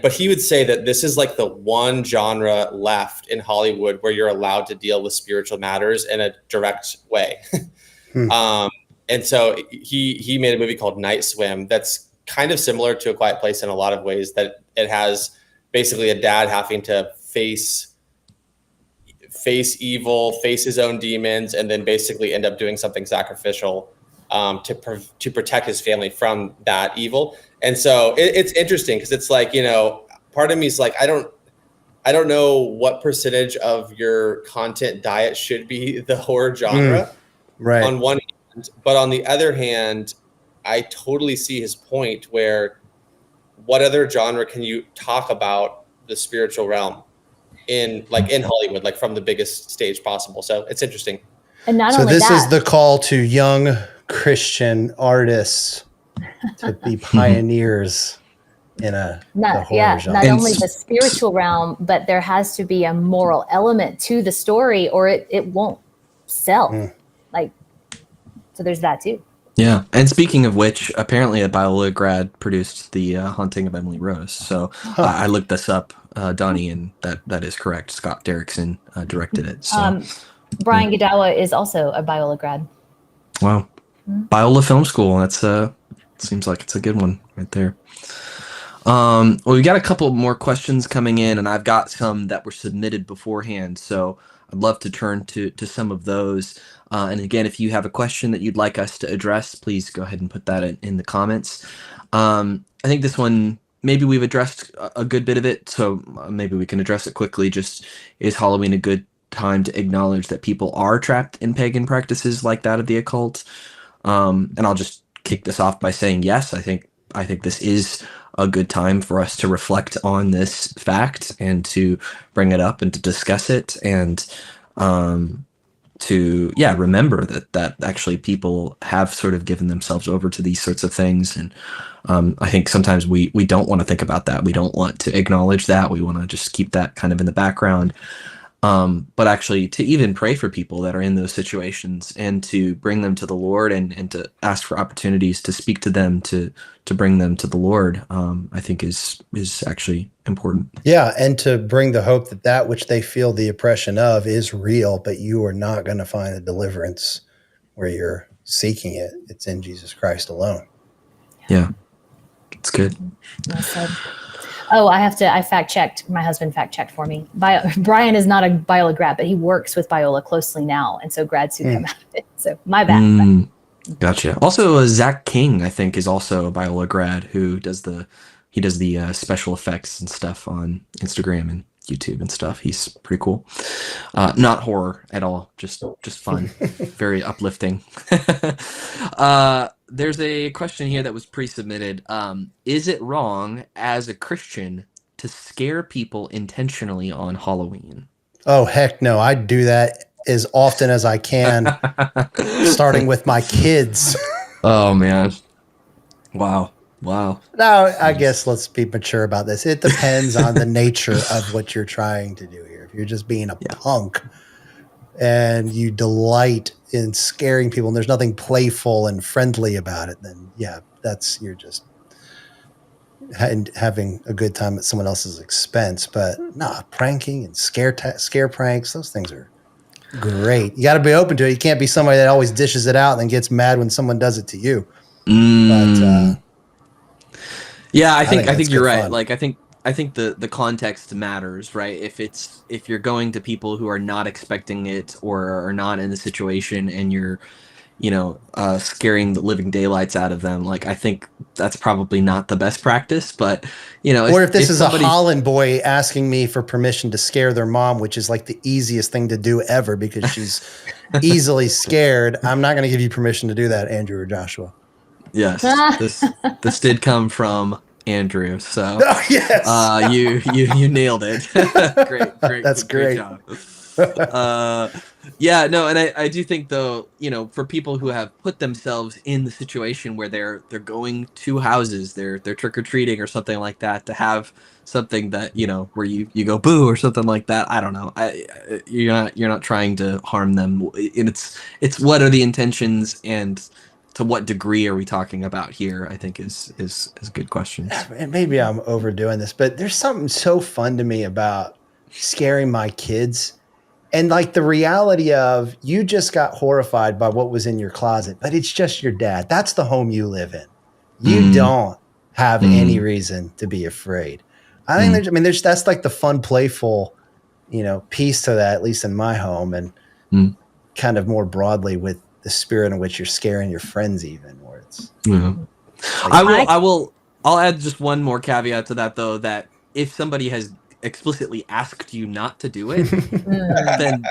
But he would say that this is like the one genre left in Hollywood where you're allowed to deal with spiritual matters in a direct way. And so he made a movie called Night Swim that's kind of similar to A Quiet Place in a lot of ways, that it has basically a dad having to face evil, face his own demons, and then basically end up doing something sacrificial to protect his family from that evil. And so it's interesting because it's like, part of me is like, I don't know what percentage of your content diet should be the horror genre, right? On one hand, but on the other hand, I totally see his point where what other genre can you talk about the spiritual realm in Hollywood, like from the biggest stage possible? So it's interesting. And not so only this that, is the call to young Christian artists to be pioneers in the horror genre. Not only the spiritual realm, but there has to be a moral element to the story, or it won't sell. So there's that too. Yeah, and speaking of which, apparently a Biola grad produced The Haunting of Emily Rose. So I looked this up, Donnie, and that is correct. Scott Derrickson directed it. So. Brian Godawa is also a Biola grad. Wow. Biola Film School. That's seems like it's a good one right there. Well, we got a couple more questions coming in, and I've got some that were submitted beforehand. So I'd love to turn to some of those. And again, if you have a question that you'd like us to address, please go ahead and put that in the comments. I think this one, maybe we've addressed a good bit of it, so maybe we can address it quickly. Just, is Halloween a good time to acknowledge that people are trapped in pagan practices like that of the occult? And I'll just kick this off by saying yes. I think this is a good time for us to reflect on this fact and to bring it up and to discuss it, and to remember that actually people have sort of given themselves over to these sorts of things. And I think sometimes we don't want to think about that. We don't want to acknowledge that. We want to just keep that kind of in the background. But actually to even pray for people that are in those situations and to bring them to the Lord and to ask for opportunities to speak to them, to bring them to the Lord, I think is actually important. Yeah. And to bring the hope that which they feel the oppression of is real, but you are not going to find the deliverance where you're seeking it. It's in Jesus Christ alone. Yeah, it's good. Well said. Oh, I fact-checked. My husband fact-checked for me. Brian is not a Biola grad, but he works with Biola closely now. And so grads who come out of it. So my bad. Gotcha. Also, Zach King, I think, is also a Biola grad who does the special effects and stuff on Instagram and YouTube and stuff. He's pretty cool. Not horror at all, just fun, very uplifting. There's a question here that was pre-submitted. Is it wrong as a Christian to scare people intentionally on Halloween? Oh, heck no. I do that as often as I can, starting with my kids. Oh, man. Wow. No, I guess let's be mature about this. It depends on the nature of what you're trying to do here. If you're just being a punk and you delight in scaring people and there's nothing playful and friendly about it, then yeah, you're just having a good time at someone else's expense. But pranking and scare pranks, those things are great. You got to be open to it. You can't be somebody that always dishes it out and then gets mad when someone does it to you. But yeah, I think you're right. Fun. Like I think the context matters, right? If you're going to people who are not expecting it or are not in the situation and you're, scaring the living daylights out of them, like I think that's probably not the best practice. But or if this is a Holland boy asking me for permission to scare their mom, which is like the easiest thing to do ever because she's easily scared, I'm not going to give you permission to do that, Andrew or Joshua. Yes, this did come from Andrew, so yes. You nailed it. great. That's great. Job. Yeah, no, and I do think though, for people who have put themselves in the situation where they're going to houses, they're trick or treating or something like that, to have something that where you go boo or something like that. I don't know. You're not trying to harm them, and it's what are the intentions and to what degree are we talking about here, I think is a good question. And maybe I'm overdoing this, but there's something so fun to me about scaring my kids. And like the reality of you just got horrified by what was in your closet, but it's just your dad. That's the home you live in. You don't have any reason to be afraid. I think that's like the fun, playful, piece to that, at least in my home, and kind of more broadly with the spirit in which you're scaring your friends, even where it's. Yeah. I'll add just one more caveat to that though, that if somebody has explicitly asked you not to do it,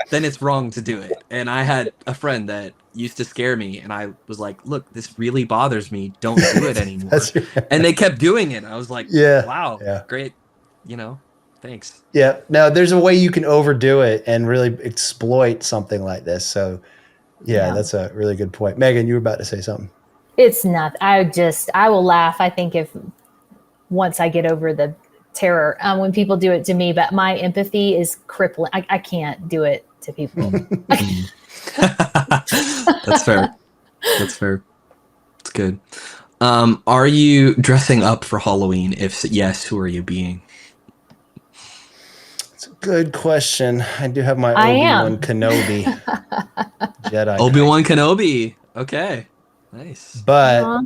then it's wrong to do it. And I had a friend that used to scare me, and I was like, look, this really bothers me. Don't do it anymore. And they kept doing it. I was like, wow, great. Thanks. Yeah. No, there's a way you can overdo it and really exploit something like this. So yeah, that's a really good point. Megan, you were about to say something. It's not. I will laugh. I think once I get over the terror when people do it to me, but my empathy is crippling. I can't do it to people. That's fair. It's good. Are you dressing up for Halloween? If yes, who are you being? It's a good question. I do have my Obi-Wan Kenobi Jedi. Obi-Wan Kenobi. Okay. Nice. But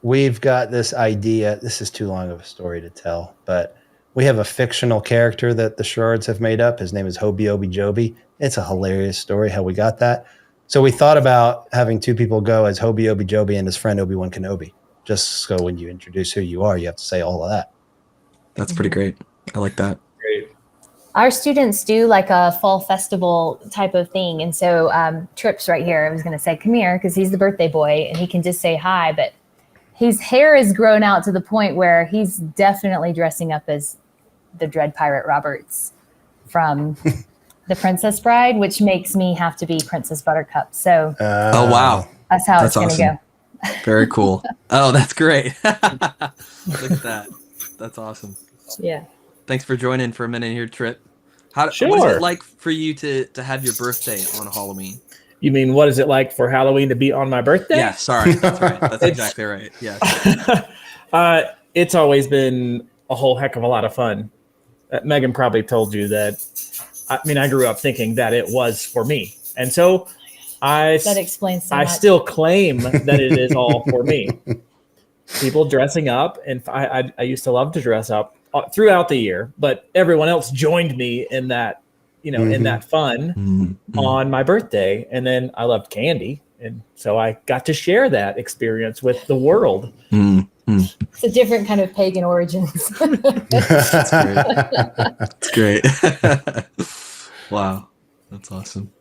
we've got this idea. This is too long of a story to tell, but we have a fictional character that the Sherards have made up. His name is Hobie Obi Jobi. It's a hilarious story how we got that. So we thought about having two people go as Hobie Obi Jobi and his friend Obi-Wan Kenobi. Just so when you introduce who you are, you have to say all of that. That's pretty great. I like that. Great. Our students do like a fall festival type of thing. And so Tripp's right here. I was going to say, come here, because he's the birthday boy and he can just say hi. But his hair is grown out to the point where he's definitely dressing up as the Dread Pirate Roberts from The Princess Bride, which makes me have to be Princess Buttercup. So oh, wow. That's how it's going to go. Very cool. Oh, that's great. Look at that. That's awesome. Yeah. Thanks for joining for a minute here, Trip. What is it like for you to have your birthday on Halloween? You mean, what is it like for Halloween to be on my birthday? Yeah, sorry. That's right. That's exactly right. Yeah. It's always been a whole heck of a lot of fun. Megan probably told you that. I mean, I grew up thinking that it was for me. And so That explains so I much. still claim that it is all for me. People dressing up, and I used to love to dress up throughout the year, but everyone else joined me in that, in that fun Mm-hmm. on my birthday. And then I loved candy, and so I got to share that experience with the world. Mm-hmm. It's a different kind of pagan origins. That's great. Wow, that's awesome.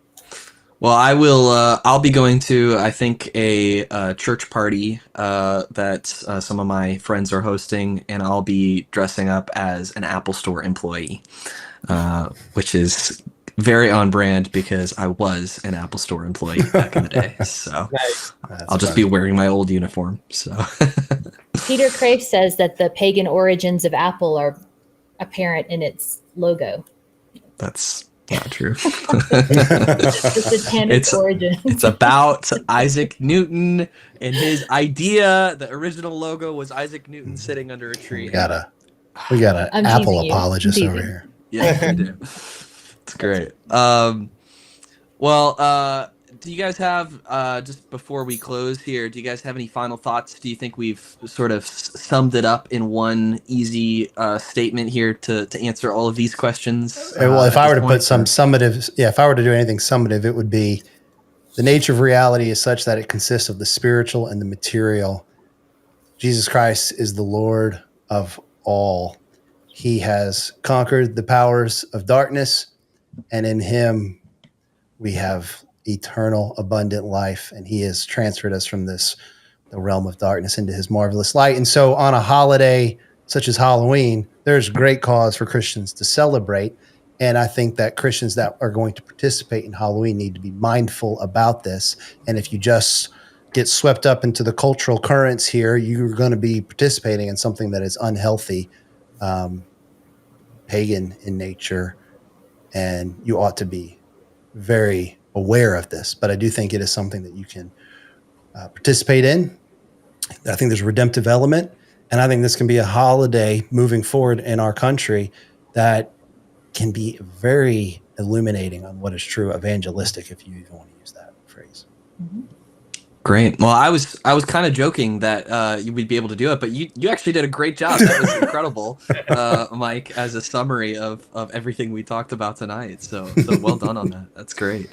Well, I'll be going to, I think, a church party that some of my friends are hosting, and I'll be dressing up as an Apple Store employee, which is very on brand because I was an Apple Store employee back in the day. So Nice. I'll just be wearing my old uniform. So Peter Crave says that the pagan origins of Apple are apparent in its logo. that's not true. The satanic It's- origin. It's about Isaac Newton and his idea. The original logo was Isaac Newton sitting under a tree. we got an I'm Apple teasing you. apologist I'm over teasing. here. Yeah, we do. It's great. Do you guys have, just before we close here, do you guys have any final thoughts? Do you think we've sort of summed it up in one easy statement here to answer all of these questions? Well, if at I were this to point, put some or- summative, if I were to do anything summative, it would be the nature of reality is such that it consists of the spiritual and the material. Jesus Christ is the Lord of all. He has conquered the powers of darkness, and in him we have eternal, abundant life, and he has transferred us from the realm of darkness into his marvelous light. And so on a holiday such as Halloween, there's great cause for Christians to celebrate. And I think that Christians that are going to participate in Halloween need to be mindful about this. And if you just get swept up into the cultural currents here, you're going to be participating in something that is unhealthy, pagan in nature, and you ought to be very aware of this. But I do think it is something that you can participate in. I think there's a redemptive element, and I think this can be a holiday moving forward in our country that can be very illuminating on what is true, evangelistic, if you even want to use that phrase. Great. Well, I was kind of joking that you would be able to do it, but you actually did a great job. That was incredible, Mike, as a summary of everything we talked about tonight. So well done on that. That's great.